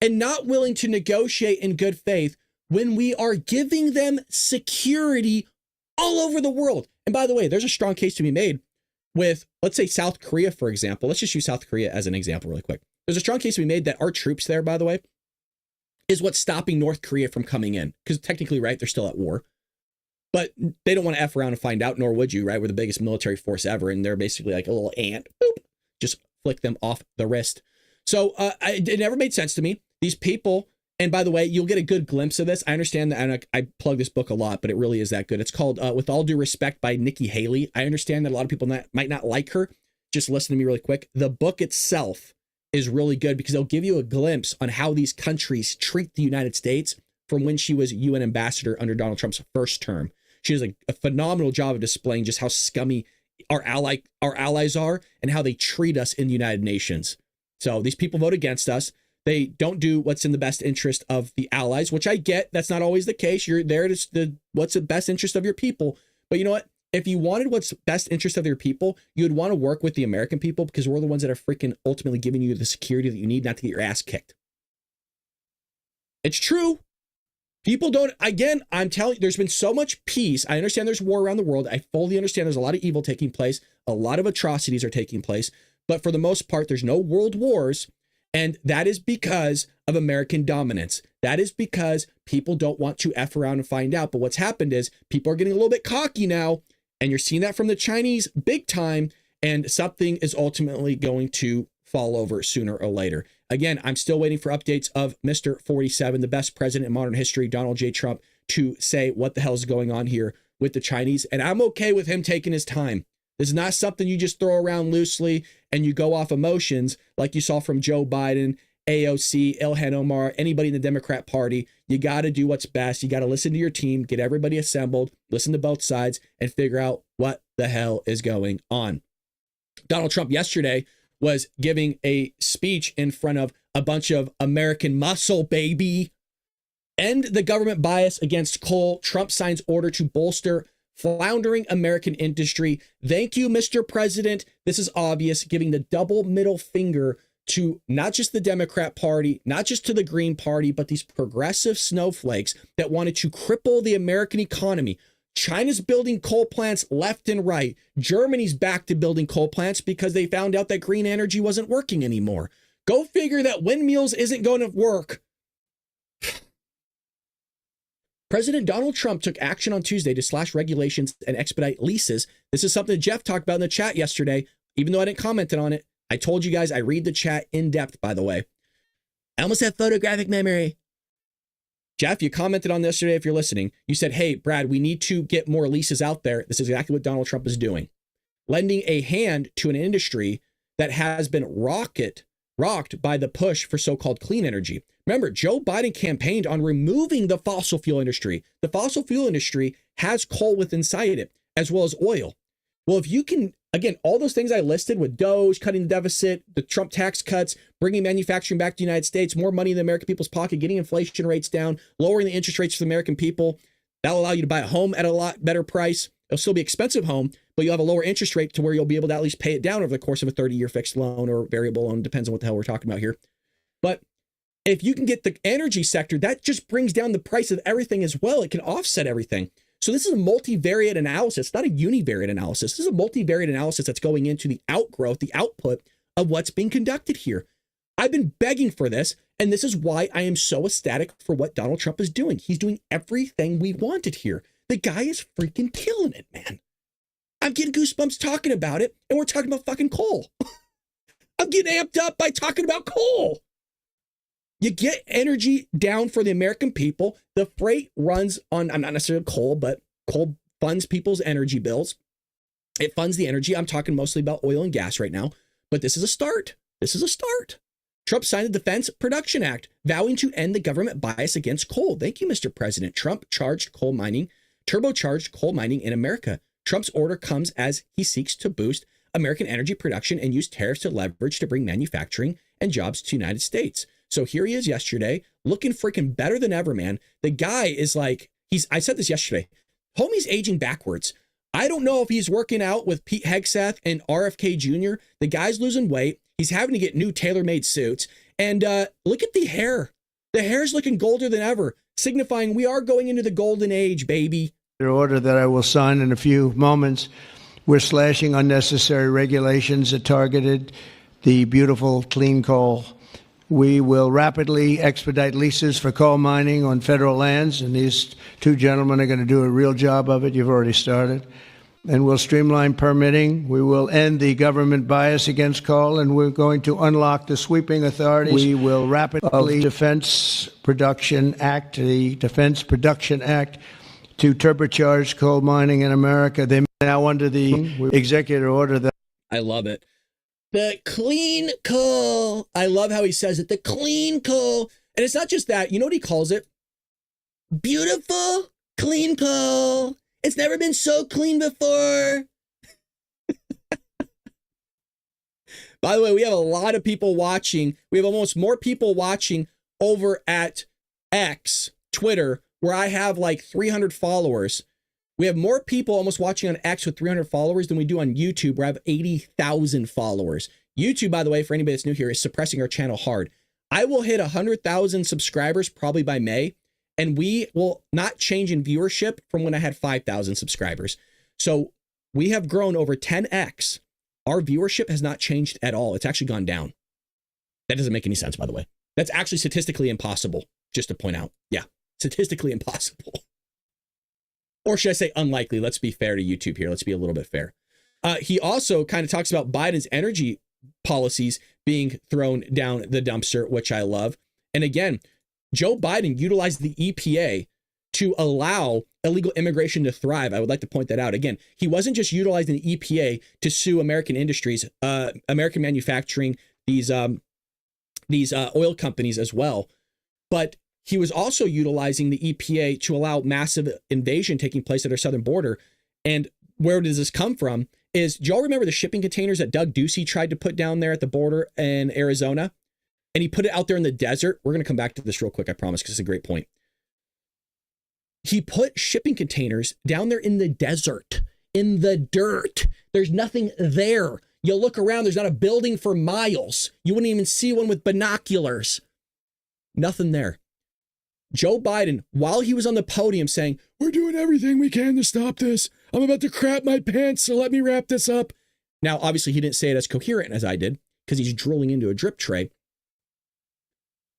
and not willing to negotiate in good faith when we are giving them security all over the world? And by the way, there's a strong case to be made with, let's say, South Korea, for example. Let's just use South Korea as an example really quick. There's a strong case to be made that our troops there, by the way, is what's stopping North Korea from coming in. Because technically, right, they're still at war. But they don't want to F around and find out, nor would you, right? We're the biggest military force ever, and they're basically like a little ant. Boop, just flick them off the wrist. So it never made sense to me. These people, and by the way, you'll get a good glimpse of this. I understand that I plug this book a lot, but it really is that good. It's called With All Due Respect by Nikki Haley. I understand that a lot of people might not like her. Just listen to me really quick. The book itself is really good because it'll give you a glimpse on how these countries treat the United States from when she was UN ambassador under Donald Trump's first term. She does a phenomenal job of displaying just how scummy our allies are and how they treat us in the United Nations. So these people vote against us. They don't do what's in the best interest of the allies, which I get. That's not always the case. You're there to what's the best interest of your people. But you know what? If you wanted what's best interest of your people, you would want to work with the American people because we're the ones that are freaking ultimately giving you the security that you need not to get your ass kicked. It's true. People don't, again, I'm telling you, there's been so much peace. I understand there's war around the world. I fully understand there's a lot of evil taking place. A lot of atrocities are taking place. But for the most part, there's no world wars. And that is because of American dominance. That is because people don't want to F around and find out. But what's happened is people are getting a little bit cocky now. And you're seeing that from the Chinese big time. And something is ultimately going to fall over sooner or later. Again, I'm still waiting for updates of Mr. 47, the best president in modern history, Donald J. Trump, to say what the hell is going on here with the Chinese. And I'm okay with him taking his time. This is not something you just throw around loosely and you go off emotions like you saw from Joe Biden, AOC, Ilhan Omar, anybody in the Democrat Party. You got to do what's best. You got to listen to your team, get everybody assembled, listen to both sides, and figure out what the hell is going on. Donald Trump yesterday was giving a speech in front of a bunch of American muscle, baby. End the government bias against coal. Trump signs order to bolster floundering American industry. Thank you, Mr. President. This is obvious, giving the double middle finger to not just the Democrat Party, not just to the Green Party, but these progressive snowflakes that wanted to cripple the American economy. China's building coal plants left and right. Germany's back to building coal plants because they found out that green energy wasn't working anymore. Go figure that windmills isn't going to work. President Donald Trump took action on Tuesday to slash regulations and expedite leases. This is something Jeff talked about in the chat yesterday, even though I didn't comment on it. I told you guys I read the chat in depth, by the way. I almost have photographic memory. Jeff, you commented on this yesterday if you're listening. You said, hey, Brad, we need to get more leases out there. This is exactly what Donald Trump is doing. Lending a hand to an industry that has been rocked by the push for so-called clean energy. Remember, Joe Biden campaigned on removing the fossil fuel industry. The fossil fuel industry has coal within inside it, as well as oil. Well, if you can, again, all those things I listed with Doge, cutting the deficit, the Trump tax cuts, bringing manufacturing back to the United States, more money in the American people's pocket, getting inflation rates down, lowering the interest rates for the American people, that'll allow you to buy a home at a lot better price. It'll still be an expensive home, but you'll have a lower interest rate to where you'll be able to at least pay it down over the course of a 30-year fixed loan or variable loan, depends on what the hell we're talking about here. But if you can get the energy sector, that just brings down the price of everything as well. It can offset everything. So this is a multivariate analysis, not a univariate analysis. This is a multivariate analysis that's going into the outgrowth, the output of what's being conducted here. I've been begging for this, and this is why I am so ecstatic for what Donald Trump is doing. He's doing everything we wanted here. The guy is freaking killing it, man. I'm getting goosebumps talking about it, and we're talking about fucking coal. I'm getting amped up by talking about coal. You get energy down for the American people. The freight runs on, I'm not necessarily coal, but coal funds people's energy bills. It funds the energy. I'm talking mostly about oil and gas right now, but this is a start. This is a start. Trump signed the Defense Production Act, vowing to end the government bias against coal. Thank you, Mr. President. Trump turbocharged coal mining in America. Trump's order comes as he seeks to boost American energy production and use tariffs to leverage to bring manufacturing and jobs to the United States. So here he is yesterday, looking freaking better than ever, man. The guy is like, I said this yesterday, homie's aging backwards. I don't know if he's working out with Pete Hegseth and RFK Jr. The guy's losing weight. He's having to get new tailor-made suits. And look at the hair. The hair's looking golder than ever, signifying we are going into the golden age, baby. The order that I will sign in a few moments, we're slashing unnecessary regulations that targeted the beautiful clean coal. We will rapidly expedite leases for coal mining on federal lands, and these two gentlemen are going to do a real job of it. You've already started. And we'll streamline permitting. We will end the government bias against coal, and we're going to unlock the sweeping authorities. We will rapidly Defense Production Act, the Defense Production Act, to turbocharge coal mining in America. They now under the executive order that I love it. The clean coal. I love how he says it. The clean coal. And it's not just that. You know what he calls it? Beautiful clean coal. It's never been so clean before. By the way, we have a lot of people watching. We have almost more people watching over at X, Twitter, where I have like 300 followers. We have more people almost watching on X with 300 followers than we do on YouTube, where I have 80,000 followers. YouTube, by the way, for anybody that's new here, is suppressing our channel hard. I will hit 100,000 subscribers probably by May, and we will not change in viewership from when I had 5,000 subscribers. So we have grown over 10x. Our viewership has not changed at all. It's actually gone down. That doesn't make any sense, by the way. That's actually statistically impossible, just to point out. Yeah, statistically impossible. Or should I say unlikely? Let's be fair to YouTube here. Let's be a little bit fair. He also kind of talks about Biden's energy policies being thrown down the dumpster, which I love. And again, Joe Biden utilized the EPA to allow illegal immigration to thrive. I would like to point that out. Again, he wasn't just utilizing the EPA to sue American industries, American manufacturing, these oil companies as well, but he was also utilizing the EPA to allow massive invasion taking place at our southern border. And where does this come from? Do y'all remember the shipping containers that Doug Ducey tried to put down there at the border in Arizona? And he put it out there in the desert. We're going to come back to this real quick, I promise, because it's a great point. He put shipping containers down there in the desert, in the dirt. There's nothing there. You look around, there's not a building for miles. You wouldn't even see one with binoculars. Nothing there. Joe Biden, while he was on the podium saying, we're doing everything we can to stop this. I'm about to crap my pants, so let me wrap this up. Now, obviously, he didn't say it as coherent as I did, because he's drilling into a drip tray.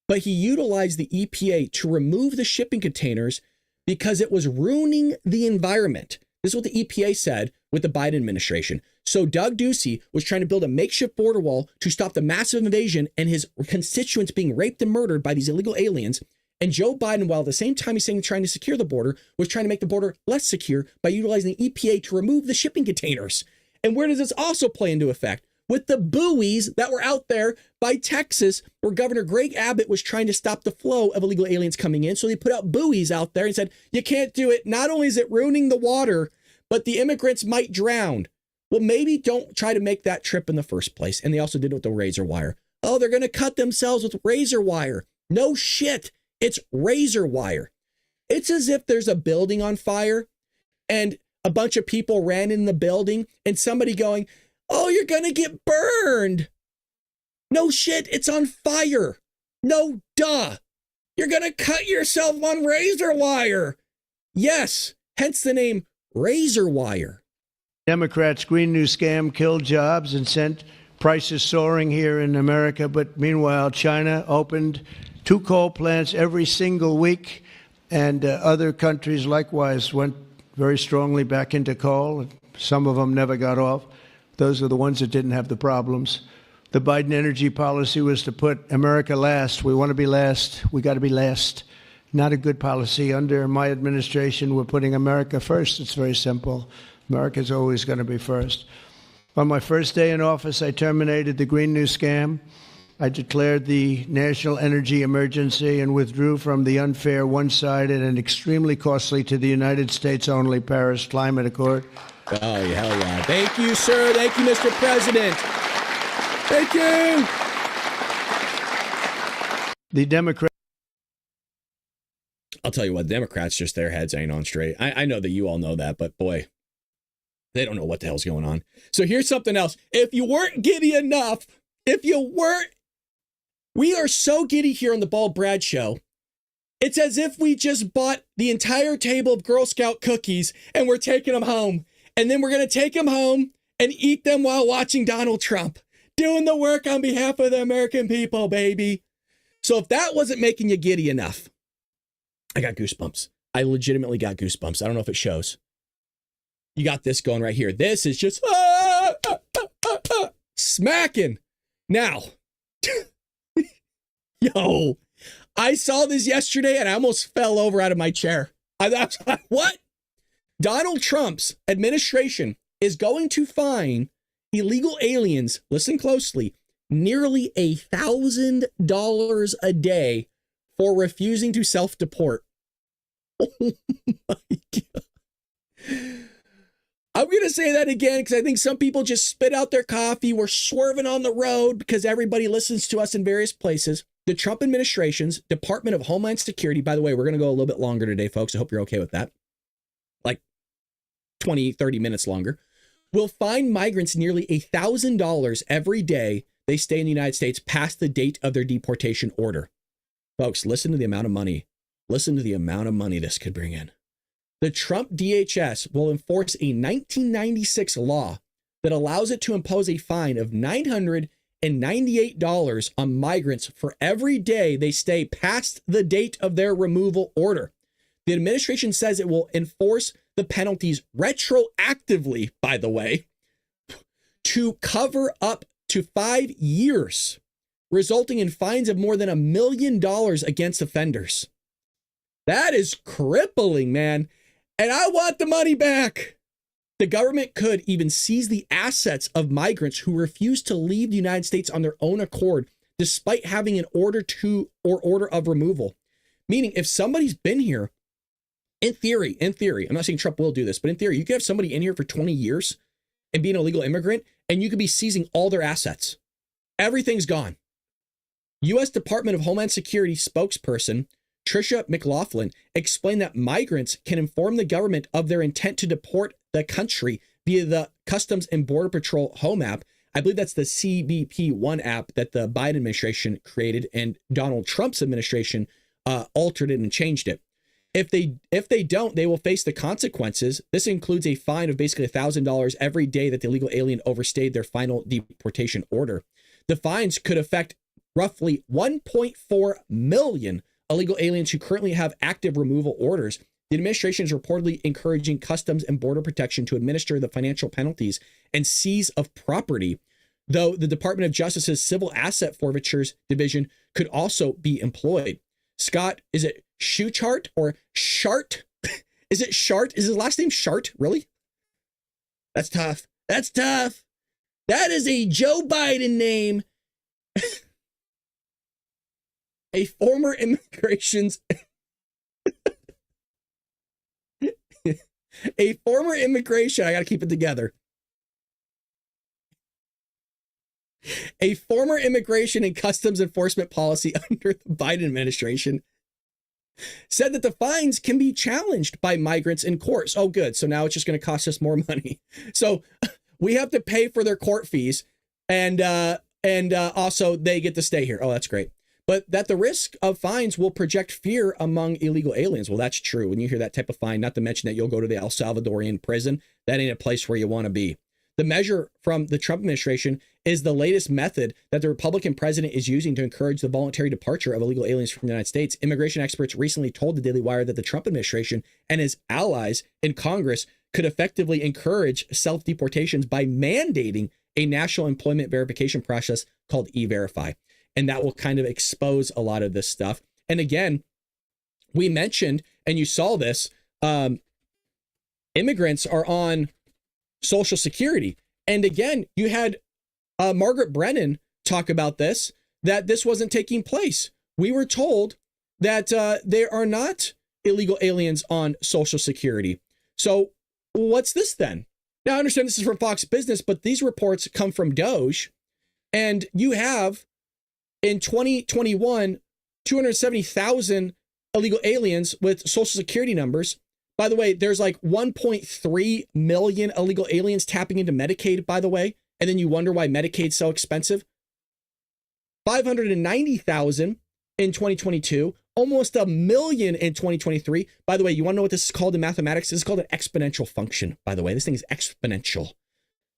But he utilized the EPA to remove the shipping containers because it was ruining the environment. This is what the EPA said with the Biden administration. So Doug Ducey was trying to build a makeshift border wall to stop the massive invasion and his constituents being raped and murdered by these illegal aliens. And Joe Biden, while at the same time he's saying trying to secure the border, was trying to make the border less secure by utilizing the EPA to remove the shipping containers. And where does this also play into effect? With the buoys that were out there by Texas, where Governor Greg Abbott was trying to stop the flow of illegal aliens coming in. So they put out buoys out there and said, you can't do it. Not only is it ruining the water, but the immigrants might drown. Well, maybe don't try to make that trip in the first place. And they also did it with the razor wire. Oh, they're going to cut themselves with razor wire. No shit. It's razor wire. It's as if there's a building on fire and a bunch of people ran in the building and somebody going, oh, you're going to get burned. No shit, it's on fire. No, duh. You're going to cut yourself on razor wire. Yes, hence the name razor wire. Democrats' Green New Scam killed jobs and sent prices soaring here in America. But meanwhile, China opened 2 coal plants every single week, and other countries likewise went very strongly back into coal. Some of them never got off. Those are the ones that didn't have the problems. The Biden energy policy was to put America last. We want to be last. We got to be last. Not a good policy. Under my administration, we're putting America first. It's very simple. America's always going to be first. On my first day in office, I terminated the Green New Scam. I declared the national energy emergency and withdrew from the unfair, one-sided, and extremely costly to the United States only Paris Climate Accord. Oh, hell yeah. Thank you, sir. Thank you, Mr. President. Thank you. The Democrats. I'll tell you what, Democrats, just their heads ain't on straight. I know that you all know that, but boy, they don't know what the hell's going on. So here's something else. If you weren't giddy enough, we are so giddy here on the Bald Brad Show. It's as if we just bought the entire table of Girl Scout cookies and we're taking them home. And then we're going to take them home and eat them while watching Donald Trump. Doing the work on behalf of the American people, baby. So if that wasn't making you giddy enough, I got goosebumps. I legitimately got goosebumps. I don't know if it shows. You got this going right here. This is just smacking. Now, yo, I saw this yesterday and I almost fell over out of my chair. I was like, what? Donald Trump's administration is going to fine illegal aliens, listen closely, nearly $1,000 a day for refusing to self-deport. Oh my God. I'm going to say that again because I think some people just spit out their coffee. We're swerving on the road because everybody listens to us in various places. The Trump administration's Department of Homeland Security, by the way, we're going to go a little bit longer today, folks. I hope you're okay with that. Like 20, 30 minutes longer. Will fine migrants nearly $1,000 every day they stay in the United States past the date of their deportation order. Folks, listen to the amount of money. Listen to the amount of money this could bring in. The Trump DHS will enforce a 1996 law that allows it to impose a fine of $998 on migrants for every day they stay past the date of their removal order. The administration says it will enforce the penalties retroactively, by the way, to cover up to 5 years, resulting in fines of more than $1 million against offenders. That is crippling, man. And I want the money back. The government could even seize the assets of migrants who refuse to leave the United States on their own accord, despite having an order to or order of removal. Meaning, if somebody's been here, in theory, I'm not saying Trump will do this, but in theory, you could have somebody in here for 20 years and be an illegal immigrant, and you could be seizing all their assets. Everything's gone. U.S. Department of Homeland Security spokesperson Tricia McLaughlin explained that migrants can inform the government of their intent to deport the country via the Customs and Border Patrol Home app. I believe that's the CBP-1 app that the Biden administration created and Donald Trump's administration altered it and changed it. If they don't, they will face the consequences. This includes a fine of basically $1,000 every day that the illegal alien overstayed their final deportation order. The fines could affect roughly 1.4 million illegal aliens who currently have active removal orders. The administration is reportedly encouraging Customs and Border Protection to administer the financial penalties and seize of property, though the Department of Justice's Civil Asset Forfeitures Division could also be employed. Scott, is it Schuchart or Shart? Is it Shart? Is his last name Shart? Really? That's tough. That's tough. That is a Joe Biden name. A former immigration, I got to keep it together. A former immigration and customs enforcement policy under the Biden administration said that the fines can be challenged by migrants in courts. Oh, good. So now it's just going to cost us more money. So we have to pay for their court fees and also they get to stay here. Oh, that's great. But that the risk of fines will project fear among illegal aliens. Well, that's true. When you hear that type of fine, not to mention that you'll go to the El Salvadorian prison, that ain't a place where you want to be. The measure from the Trump administration is the latest method that the Republican president is using to encourage the voluntary departure of illegal aliens from the United States. Immigration experts recently told the Daily Wire that the Trump administration and his allies in Congress could effectively encourage self-deportations by mandating a national employment verification process called E-Verify. And that will kind of expose a lot of this stuff. And again, we mentioned, and you saw this, immigrants are on Social Security. And again, you had Margaret Brennan talk about this, that this wasn't taking place. We were told that there are not illegal aliens on Social Security. So what's this then? Now, I understand this is from Fox Business, but these reports come from Doge. And you have, in 2021, 270,000 illegal aliens with Social Security numbers. By the way, there's like 1.3 million illegal aliens tapping into Medicaid, by the way. And then you wonder why Medicaid's so expensive. 590,000 in 2022, almost 1 million in 2023. By the way, you want to know what this is called in mathematics? This is called an exponential function, by the way. This thing is exponential.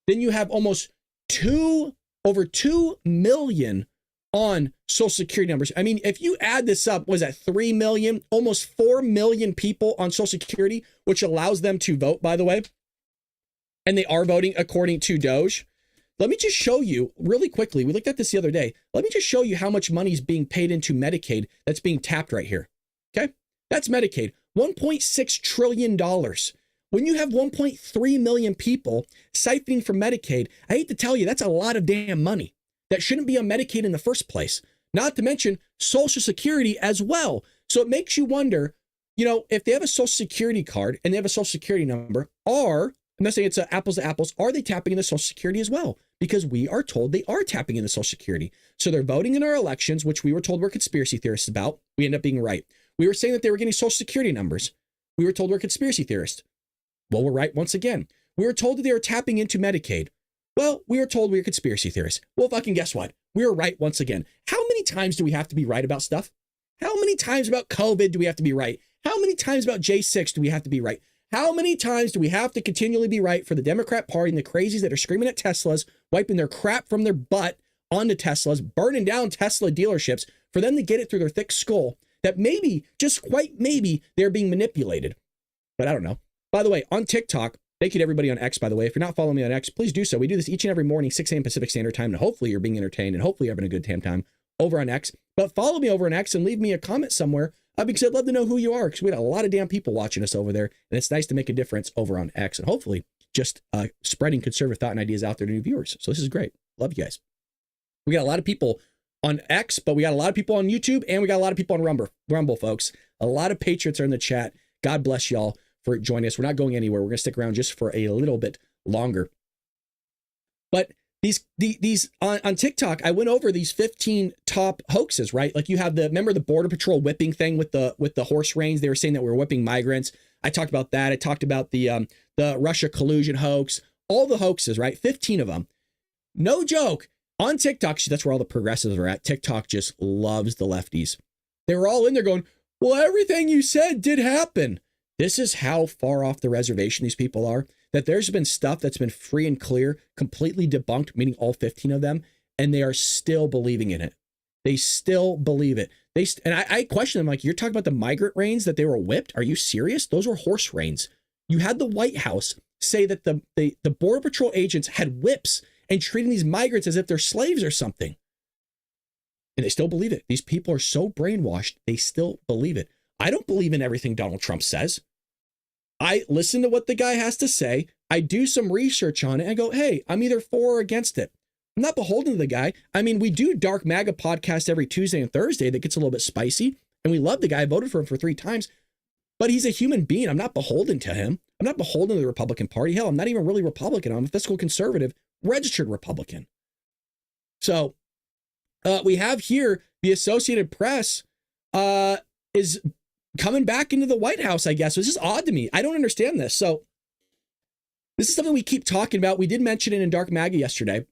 Then you have over 2 million on Social Security numbers. I mean, if you add this up, was that 3 million, almost 4 million people on Social Security, which allows them to vote, by the way. And they are voting according to Doge. Let me just show you really quickly. We looked at this the other day. Let me just show you how much money is being paid into Medicaid that's being tapped right here. Okay. That's Medicaid. $1.6 trillion. When you have 1.3 million people siphoning from Medicaid, I hate to tell you, that's a lot of damn money that shouldn't be on Medicaid in the first place, not to mention Social Security as well. So it makes you wonder, you know, if they have a Social Security card and they have a Social Security number, are I'm not saying it's apples to apples. Are they tapping into Social Security as well? Because we are told they are tapping into Social Security. So they're voting in our elections, which we were told we're conspiracy theorists about. We end up being right. We were saying that they were getting Social Security numbers. We were told we're conspiracy theorists. Well, we're right once again. We were told that they were tapping into Medicaid. Well, we were told we were conspiracy theorists. Well, fucking guess what? We were right once again. How many times do we have to be right about stuff? How many times about COVID do we have to be right? How many times about J6 do we have to be right? How many times do we have to continually be right for the Democrat Party and the crazies that are screaming at Teslas, wiping their crap from their butt onto Teslas, burning down Tesla dealerships for them to get it through their thick skull that maybe, just quite maybe, they're being manipulated? But I don't know. By the way, on TikTok, thank you to everybody on X, by the way. If you're not following me on X, please do so. We do this each and every morning, 6 a.m. Pacific Standard Time, and hopefully you're being entertained and hopefully you're having a good time over on X. But follow me over on X and leave me a comment somewhere because I'd love to know who you are, because we got a lot of damn people watching us over there, and it's nice to make a difference over on X and hopefully just spreading conservative thought and ideas out there to new viewers. So this is great. Love you guys. We got a lot of people on X, but we got a lot of people on YouTube, and we got a lot of people on Rumble, folks. A lot of patriots are in the chat. God bless y'all for joining us. We're not going anywhere. We're going to stick around just for a little bit longer. But these on TikTok, I went over these 15 top hoaxes, right? Like you have remember the Border Patrol whipping thing with the horse reins? They were saying that we were whipping migrants. I talked about that. I talked about the Russia collusion hoax, all the hoaxes, right? 15 of them. No joke. On TikTok, that's where all the progressives are at. TikTok just loves the lefties. They were all in there going, well, everything you said did happen. This is how far off the reservation these people are, that there's been stuff that's been free and clear, completely debunked, meaning all 15 of them, and they are still believing in it. They still believe it. And I question them, like, you're talking about the migrant reins that they were whipped? Are you serious? Those were horse reins. You had the White House say that the Border Patrol agents had whips and treating these migrants as if they're slaves or something. And they still believe it. These people are so brainwashed, they still believe it. I don't believe in everything Donald Trump says. I listen to what the guy has to say. I do some research on it and go, hey, I'm either for or against it. I'm not beholden to the guy. I mean, we do Dark MAGA podcast every Tuesday and Thursday that gets a little bit spicy. And we love the guy. I voted for him for 3 times. But he's a human being. I'm not beholden to him. I'm not beholden to the Republican Party. Hell, I'm not even really Republican. I'm a fiscal conservative, registered Republican. So we have here the Associated Press is coming back into the White House, I guess. This is odd to me. I don't understand this. So this is something we keep talking about. We did mention it in Dark MAGA yesterday,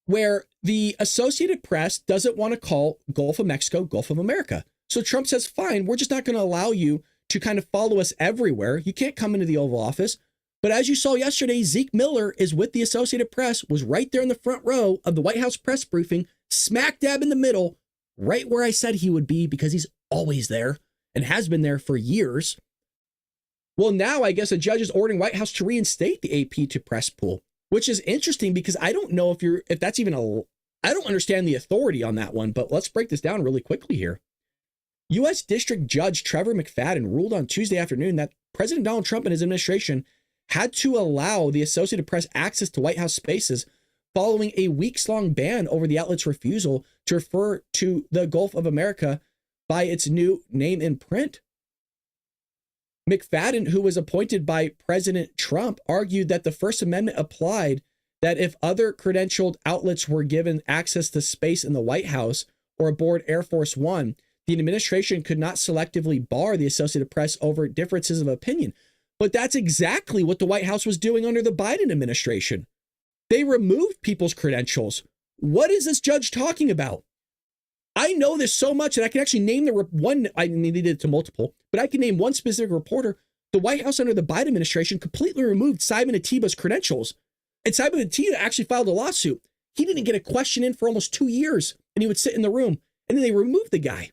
where the Associated Press doesn't want to call Gulf of Mexico Gulf of America. So Trump says, fine, we're just not going to allow you to kind of follow us everywhere. You can't come into the Oval Office. But as you saw yesterday, Zeke Miller is with the Associated Press, was right there in the front row of the White House press briefing, smack dab in the middle, right where I said he would be, because he's always there and has been there for years. Well, now I guess a judge is ordering White House to reinstate the AP to press pool, which is interesting because I don't know if that's even I don't understand the authority on that one, but let's break this down really quickly here. U.S. District Judge Trevor McFadden ruled on Tuesday afternoon that President Donald Trump and his administration had to allow the Associated Press access to White House spaces following a weeks-long ban over the outlet's refusal to refer to the Gulf of America by its new name in print. McFadden, who was appointed by President Trump, argued that the First Amendment applied, that if other credentialed outlets were given access to space in the White House or aboard Air Force One, the administration could not selectively bar the Associated Press over differences of opinion. But that's exactly what the White House was doing under the Biden administration. They removed people's credentials. What is this judge talking about? I know this so much that I can actually name one. I needed it to multiple, but I can name one specific reporter. The White House under the Biden administration completely removed Simon Atiba's credentials. And Simon Atiba actually filed a lawsuit. He didn't get a question in for almost 2 years, and he would sit in the room, and then they removed the guy.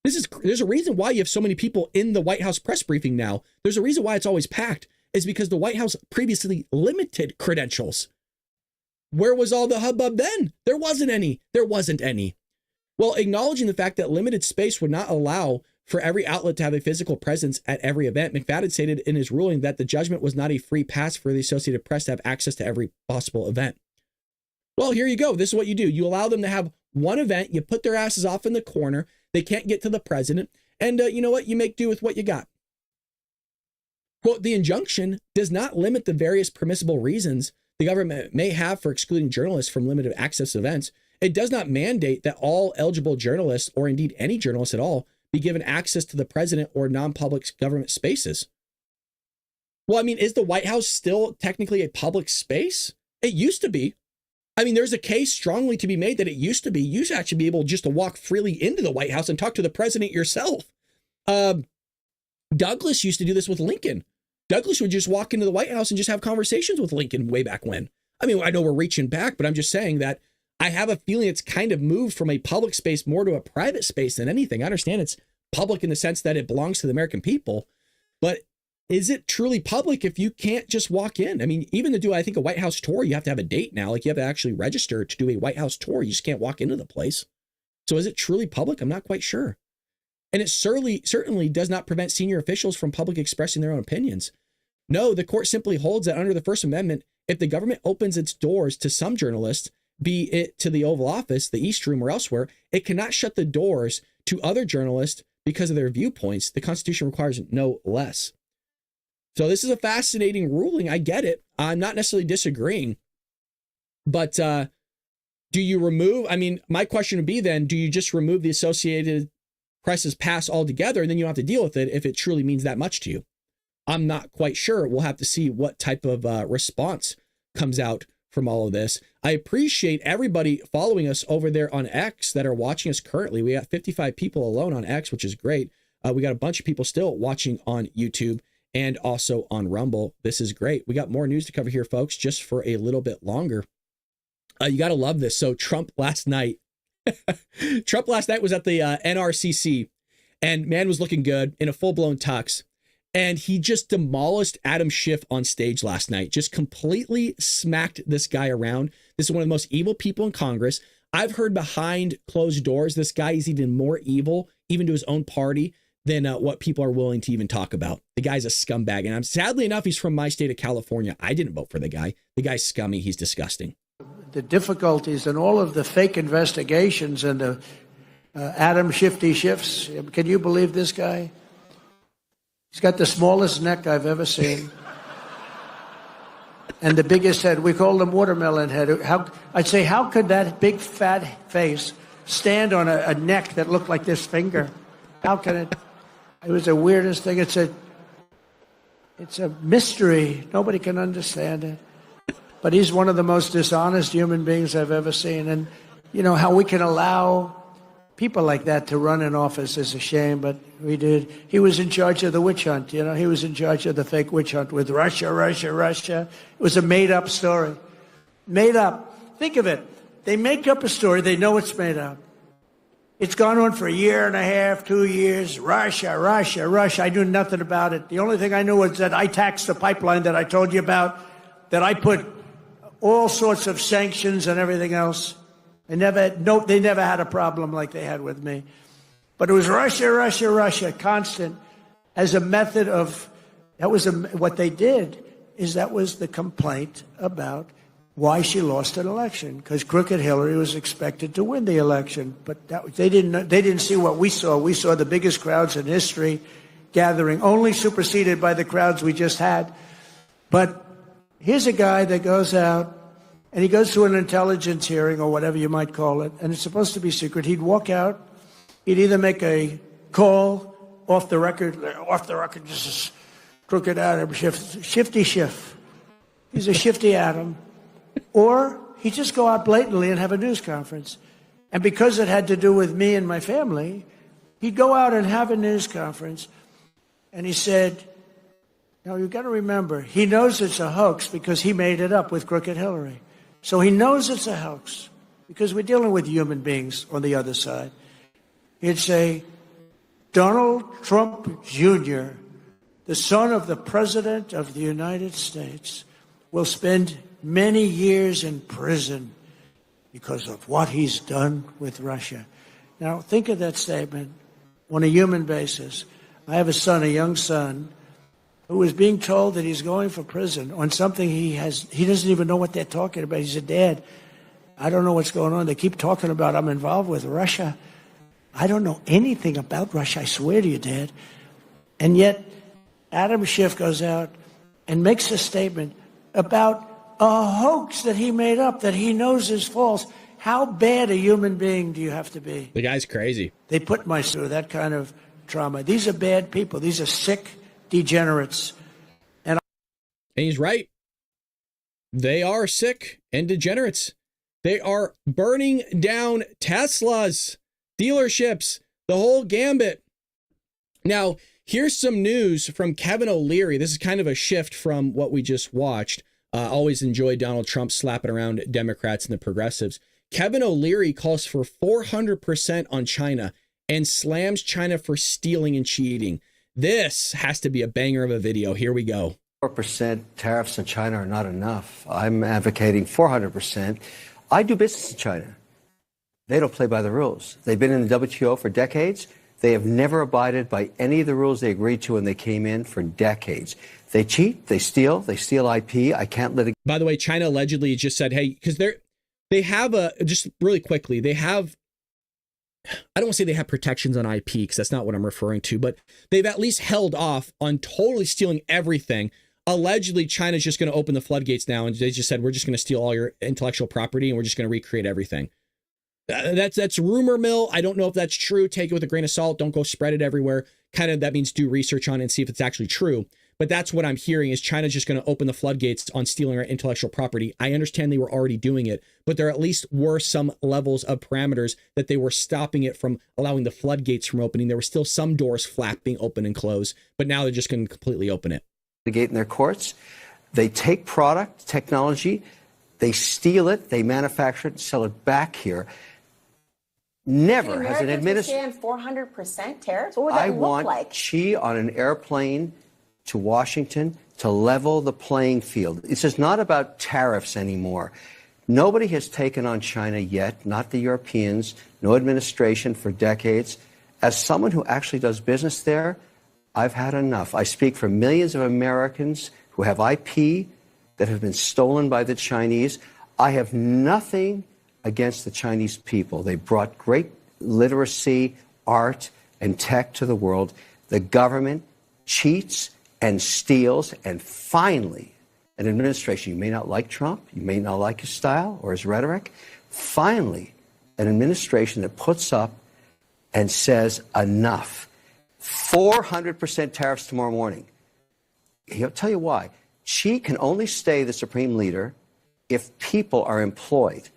There's a reason why you have so many people in the White House press briefing now. There's a reason why it's always packed, is because the White House previously limited credentials. Where was all the hubbub then? There wasn't any. Well, acknowledging the fact that limited space would not allow for every outlet to have a physical presence at every event, McFadden stated in his ruling that the judgment was not a free pass for the Associated Press to have access to every possible event. Well, here you go. This is what you do. You allow them to have one event. You put their asses off in the corner. They can't get to the president. And you know what? You make do with what you got. Quote, the injunction does not limit the various permissible reasons the government may have for excluding journalists from limited access events. It does not mandate that all eligible journalists, or indeed any journalists at all, be given access to the president or non-public government spaces. Well, I mean, is the White House still technically a public space? It used to be. I mean, there's a case strongly to be made that it used to be. You should actually be able just to walk freely into the White House and talk to the president yourself. Douglas used to do this with Lincoln. Douglas would just walk into the White House and just have conversations with Lincoln way back when. I mean, I know we're reaching back, but I'm just saying that I have a feeling it's kind of moved from a public space more to a private space than anything. I understand it's public in the sense that it belongs to the American people, but is it truly public if you can't just walk in? I mean, even to do, I think, a White House tour, you have to have a date now. Like, you have to actually register to do a White House tour. You just can't walk into the place. So is it truly public? I'm not quite sure. And it certainly does not prevent senior officials from publicly expressing their own opinions. No, the court simply holds that under the First Amendment, if the government opens its doors to some journalists, be it to the Oval Office, the East Room, or elsewhere, it cannot shut the doors to other journalists because of their viewpoints. The Constitution requires no less. So this is a fascinating ruling. I get it. I'm not necessarily disagreeing. But do you remove, I mean, my question would be then, do you just remove the Associated Press's pass altogether, and then you don't have to deal with it if it truly means that much to you? I'm not quite sure. We'll have to see what type of response comes out from all of this. I appreciate everybody following us over there on X that are watching us currently. We got 55 people alone on X, which is great. We got a bunch of people still watching on YouTube and also on Rumble. This is great. We got more news to cover here, folks, just for a little bit longer. You got to love this. So Trump last night was at the NRCC, and man was looking good in a full-blown tux. And he just demolished Adam Schiff on stage last night, just completely smacked this guy around. This is one of the most evil people in Congress. I've heard behind closed doors, this guy is even more evil, even to his own party, than what people are willing to even talk about. The guy's a scumbag. And sadly enough, he's from my state of California. I didn't vote for the guy. The guy's scummy. He's disgusting. The difficulties and all of the fake investigations and the Adam Shifty Schiffs. Can you believe this guy? He's got the smallest neck I've ever seen. And the biggest head. We call him watermelon head. I'd say, how could that big fat face stand on a neck that looked like this finger? How can it? It was the weirdest thing. It's a mystery. Nobody can understand it. But he's one of the most dishonest human beings I've ever seen. And, you know, how we can allow people like that to run an office is a shame, but we did. He was in charge of the witch hunt, you know. He was in charge of the fake witch hunt with Russia. It was a made-up story. Made up. Think of it. They make up a story. They know it's made up. It's gone on for a year and a half, 2 years. Russia. I knew nothing about it. The only thing I knew was that I taxed the pipeline that I told you about, that I put all sorts of sanctions and everything else. They never had a problem like they had with me. But it was Russia, constant, as a method of, what they did is that was the complaint about why she lost an election, because crooked Hillary was expected to win the election. But they didn't see what we saw. We saw the biggest crowds in history gathering, only superseded by the crowds we just had. But here's a guy that goes out, and he goes to an intelligence hearing or whatever you might call it, and it's supposed to be secret. He'd walk out. He'd either make a call off the record, this is crooked Adam Schiff, Shifty Schiff. He's a shifty Adam. Or he'd just go out blatantly and have a news conference. And because it had to do with me and my family, he'd go out and have a news conference. And he said, now you've got to remember, he knows it's a hoax because he made it up with crooked Hillary. So he knows it's a hoax because we're dealing with human beings on the other side. He'd say, Donald Trump Jr., the son of the President of the United States, will spend many years in prison because of what he's done with Russia. Now, think of that statement on a human basis. I have a young son, who is being told that he's going for prison on something he doesn't even know what they're talking about. He said, Dad, I don't know what's going on. They keep talking about I'm involved with Russia. I don't know anything about Russia, I swear to you, Dad. And yet, Adam Schiff goes out and makes a statement about a hoax that he made up that he knows is false. How bad a human being do you have to be? The guy's crazy. They put my through that kind of trauma. These are bad people. These are sick degenerates. And he's right. They are sick and degenerates. They are burning down Teslas, dealerships, the whole gambit. Now, here's some news from Kevin O'Leary. This is kind of a shift from what we just watched. Always enjoyed Donald Trump slapping around Democrats and the progressives. Kevin O'Leary calls for 400% on China and slams China for stealing and cheating. This has to be a banger of a video. Here we go. 4% tariffs in China are not enough. I'm advocating 400%. I do business in China. They don't play by the rules. They've been in the WTO for decades. They have never abided by any of the rules they agreed to when they came in for decades. They cheat, they steal IP. I can't let it. By the way, China allegedly just said, hey, because they have just really quickly, they have, I don't want to say they have protections on IP because that's not what I'm referring to, but they've at least held off on totally stealing everything. Allegedly, China's just going to open the floodgates now, and they just said, we're just going to steal all your intellectual property and we're just going to recreate everything. That's rumor mill. I don't know if that's true. Take it with a grain of salt. Don't go spread it everywhere. Kind of that means do research on it and see if it's actually true. But that's what I'm hearing is China's just going to open the floodgates on stealing our intellectual property. I understand they were already doing it, but there at least were some levels of parameters that they were stopping it from allowing the floodgates from opening. There were still some doors flapping open and close, but now they're just going to completely open it. The gate in their courts. They take product, technology, they steal it, they manufacture it, sell it back here. Never has an administration. 400% tariffs? What would that look like? I want Xi on an airplane to Washington to level the playing field. This is not about tariffs anymore. Nobody has taken on China yet, not the Europeans, no administration for decades. As someone who actually does business there, I've had enough. I speak for millions of Americans who have IP that have been stolen by the Chinese. I have nothing against the Chinese people. They brought great literacy, art, and tech to the world. The government cheats and steals, and finally, an administration, you may not like Trump, you may not like his style or his rhetoric, finally, an administration that puts up and says enough. 400% tariffs tomorrow morning. He'll tell you why. Xi can only stay the supreme leader if people are employed.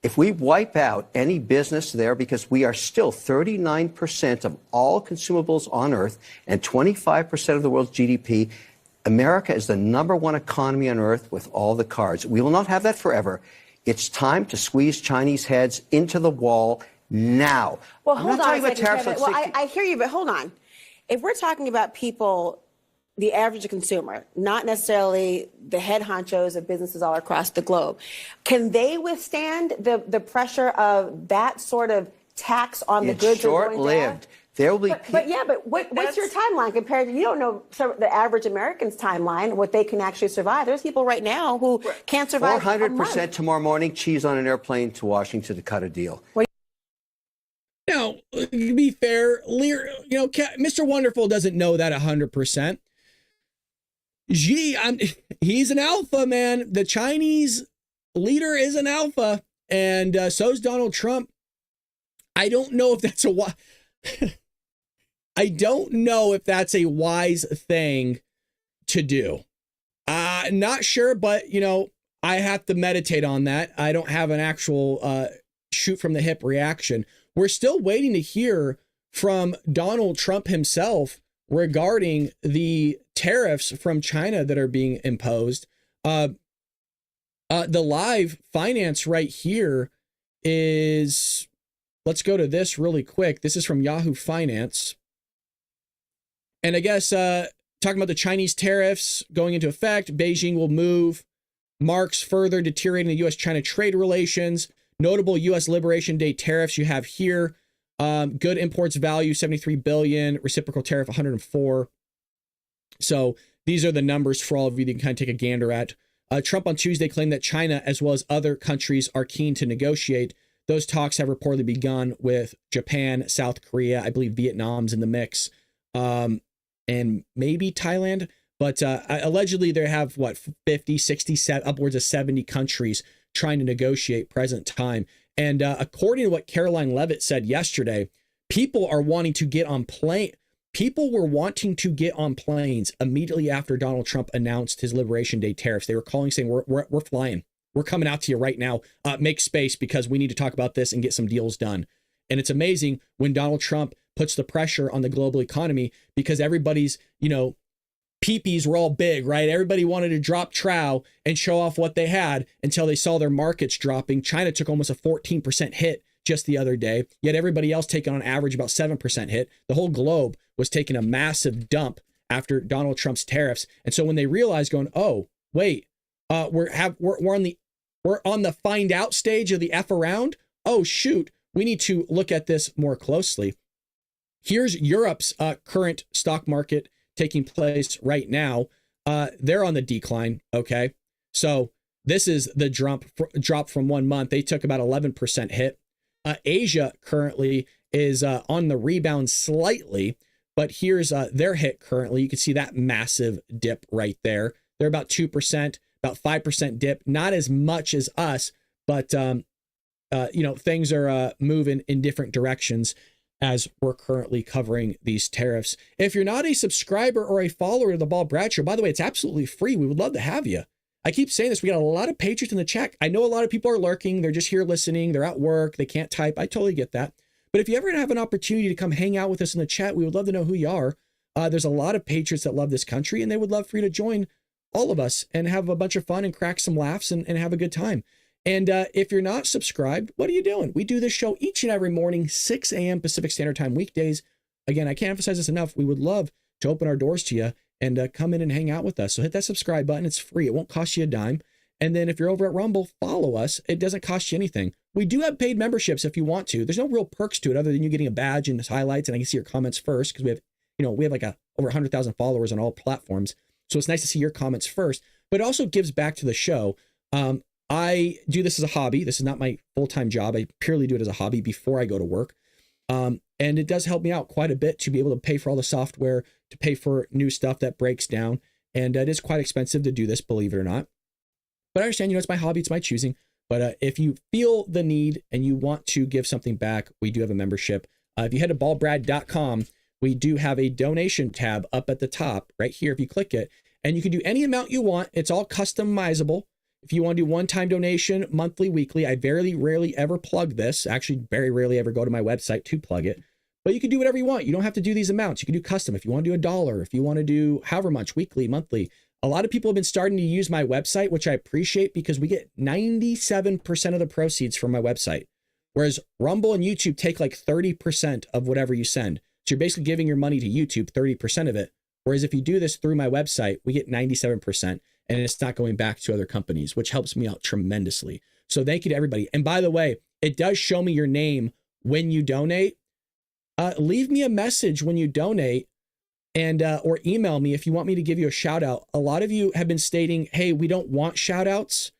If we wipe out any business there, because we are still 39% of all consumables on Earth and 25% of the world's GDP, America is the #1 economy on Earth with all the cards. We will not have that forever. It's time to squeeze Chinese heads into the wall now. Well, hold on a second, Kevin. Well, I hear you, but hold on. If we're talking about people, the average consumer, not necessarily the head honchos of businesses all across the globe, can they withstand the pressure of that sort of tax on the goods? It's short-lived. There will be. But what's your timeline compared to, you don't know the average American's timeline, what they can actually survive. There's people right now who can't survive 400% tomorrow morning, Xi's on an airplane to Washington to cut a deal. Now, to be fair, Mr. Wonderful doesn't know that 100%. Xi, he's an alpha, man. The Chinese leader is an alpha, and so is Donald Trump. I don't know if that's I don't know if that's a wise thing to do. Not sure, but I have to meditate on that. I don't have an actual shoot from the hip reaction. We're still waiting to hear from Donald Trump himself regarding the tariffs from China that are being imposed. The live finance right here is, let's go to this really quick. This is from Yahoo Finance. And I guess talking about the Chinese tariffs going into effect, Beijing will move, marks further deteriorating the U.S.-China trade relations. Notable U.S. Liberation Day tariffs you have here. Good imports value, $73 billion. Reciprocal tariff, $104. So these are the numbers for all of you that you can kind of take a gander at. Trump on Tuesday claimed that China, as well as other countries, are keen to negotiate. Those talks have reportedly begun with Japan, South Korea. I believe Vietnam's in the mix. And and maybe Thailand. But allegedly, they have, 50, 60, upwards of 70 countries trying to negotiate present time. And according to what Caroline Leavitt said yesterday, people are wanting to get on plane. People were wanting to get on planes immediately after Donald Trump announced his Liberation Day tariffs. They were calling saying, we're flying. We're coming out to you right now. Make space because we need to talk about this and get some deals done. And it's amazing when Donald Trump puts the pressure on the global economy because everybody's, peepees were all big, right? Everybody wanted to drop trow and show off what they had until they saw their markets dropping. China took almost a 14% hit just the other day, yet everybody else taking on average about 7% hit. The whole globe was taking a massive dump after Donald Trump's tariffs. And so when they realized going, oh, wait, we're on the find out stage of the F around. Oh, shoot, we need to look at this more closely. Here's Europe's current stock market taking place right now. They're on the decline. Okay. So this is the drop from 1 month. They took about 11% hit. Asia currently is on the rebound slightly, but here's their hit currently. You can see that massive dip right there. They're about 2%, about 5% dip, not as much as us, but things are moving in different directions as we're currently covering these tariffs. If you're not a subscriber or a follower of the Bald Brad Show, by the way, it's absolutely free. We would love to have you. I keep saying this. We got a lot of patriots in the chat. I know a lot of people are lurking. They're just here listening. They're at work. They can't type. I totally get that. But if you ever have an opportunity to come hang out with us in the chat, we would love to know who you are. There's a lot of patriots that love this country, and they would love for you to join all of us and have a bunch of fun and crack some laughs and have a good time. And if you're not subscribed, what are you doing? We do this show each and every morning, 6 a.m. Pacific Standard Time weekdays. Again, I can't emphasize this enough. We would love to open our doors to you and come in and hang out with us. So hit that subscribe button. It's free. It won't cost you a dime. And then if you're over at Rumble, follow us. It doesn't cost you anything. We do have paid memberships if you want to. There's no real perks to it other than you getting a badge and highlights, and I can see your comments first because we have like over 100,000 followers on all platforms. So it's nice to see your comments first, but it also gives back to the show. I do this as a hobby. This is not my full-time job. I purely do it as a hobby before I go to work. And it does help me out quite a bit to be able to pay for all the software, to pay for new stuff that breaks down. And it is quite expensive to do this, believe it or not. But I understand, it's my hobby, it's my choosing. But if you feel the need and you want to give something back, we do have a membership. If you head to baldbrad.com, we do have a donation tab up at the top right here. If you click it, and you can do any amount you want, it's all customizable. If you want to do one-time donation, monthly, weekly, I very rarely ever plug this. Actually, very rarely ever go to my website to plug it. But you can do whatever you want. You don't have to do these amounts. You can do custom. If you want to do $1, if you want to do however much, weekly, monthly. A lot of people have been starting to use my website, which I appreciate because we get 97% of the proceeds from my website. Whereas Rumble and YouTube take like 30% of whatever you send. So you're basically giving your money to YouTube, 30% of it. Whereas if you do this through my website, we get 97%. And it's not going back to other companies, which helps me out tremendously. So thank you to everybody. And by the way, it does show me your name when you donate. Leave me a message when you donate and or email me if you want me to give you a shout out. A lot of you have been stating, hey, we don't want shout outs.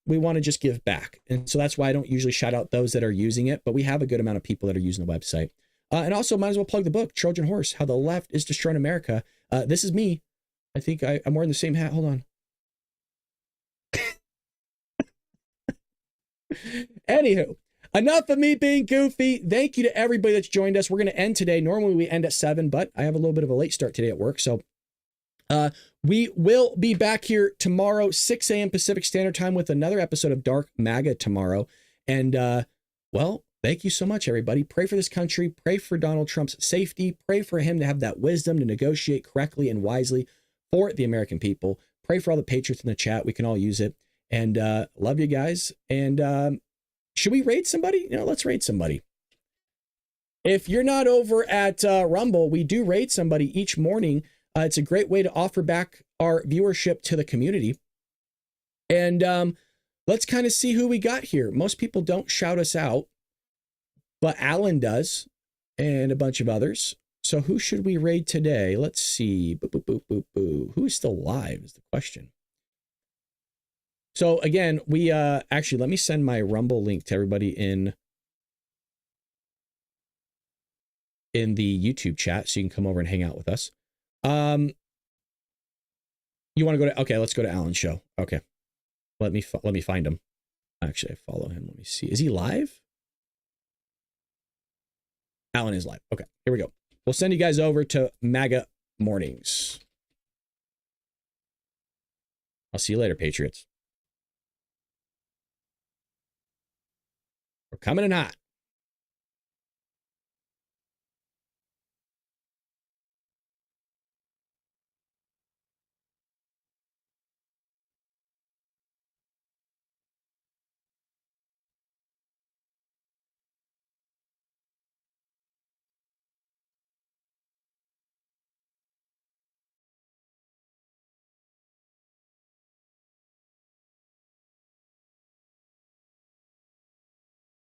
We want to just give back. And so that's why I don't usually shout out those that are using it. But we have a good amount of people that are using the website. And also might as well plug the book, Trojan Horse, How the Left is Destroying America. This is me. I think I'm wearing the same hat. Hold on. Anywho, enough of me being goofy. Thank you to everybody that's joined us. We're going to end today. Normally we end at 7, but I have a little bit of a late start today at work. So we will be back here tomorrow, 6 a.m. Pacific Standard Time with another episode of Dark MAGA tomorrow. And thank you so much, everybody. Pray for this country. Pray for Donald Trump's safety. Pray for him to have that wisdom to negotiate correctly and wisely for the American people. Pray for all the patriots in the chat. We can all use it. And love you guys. And should we raid somebody? Let's raid somebody. If you're not over at Rumble, we do raid somebody each morning. It's a great way to offer back our viewership to the community. And let's kind of see who we got here. Most people don't shout us out, but Alan does and a bunch of others. So who should we raid today? Let's see. Who's still live is the question. So again, we actually, let me send my Rumble link to everybody in the YouTube chat so you can come over and hang out with us. You want to go to, okay, let's go to Alan's show. Okay. Let me find him. Actually, I follow him. Let me see. Is he live? Alan is live. Okay, here we go. We'll send you guys over to MAGA Mornings. I'll see you later, Patriots. We're coming in hot.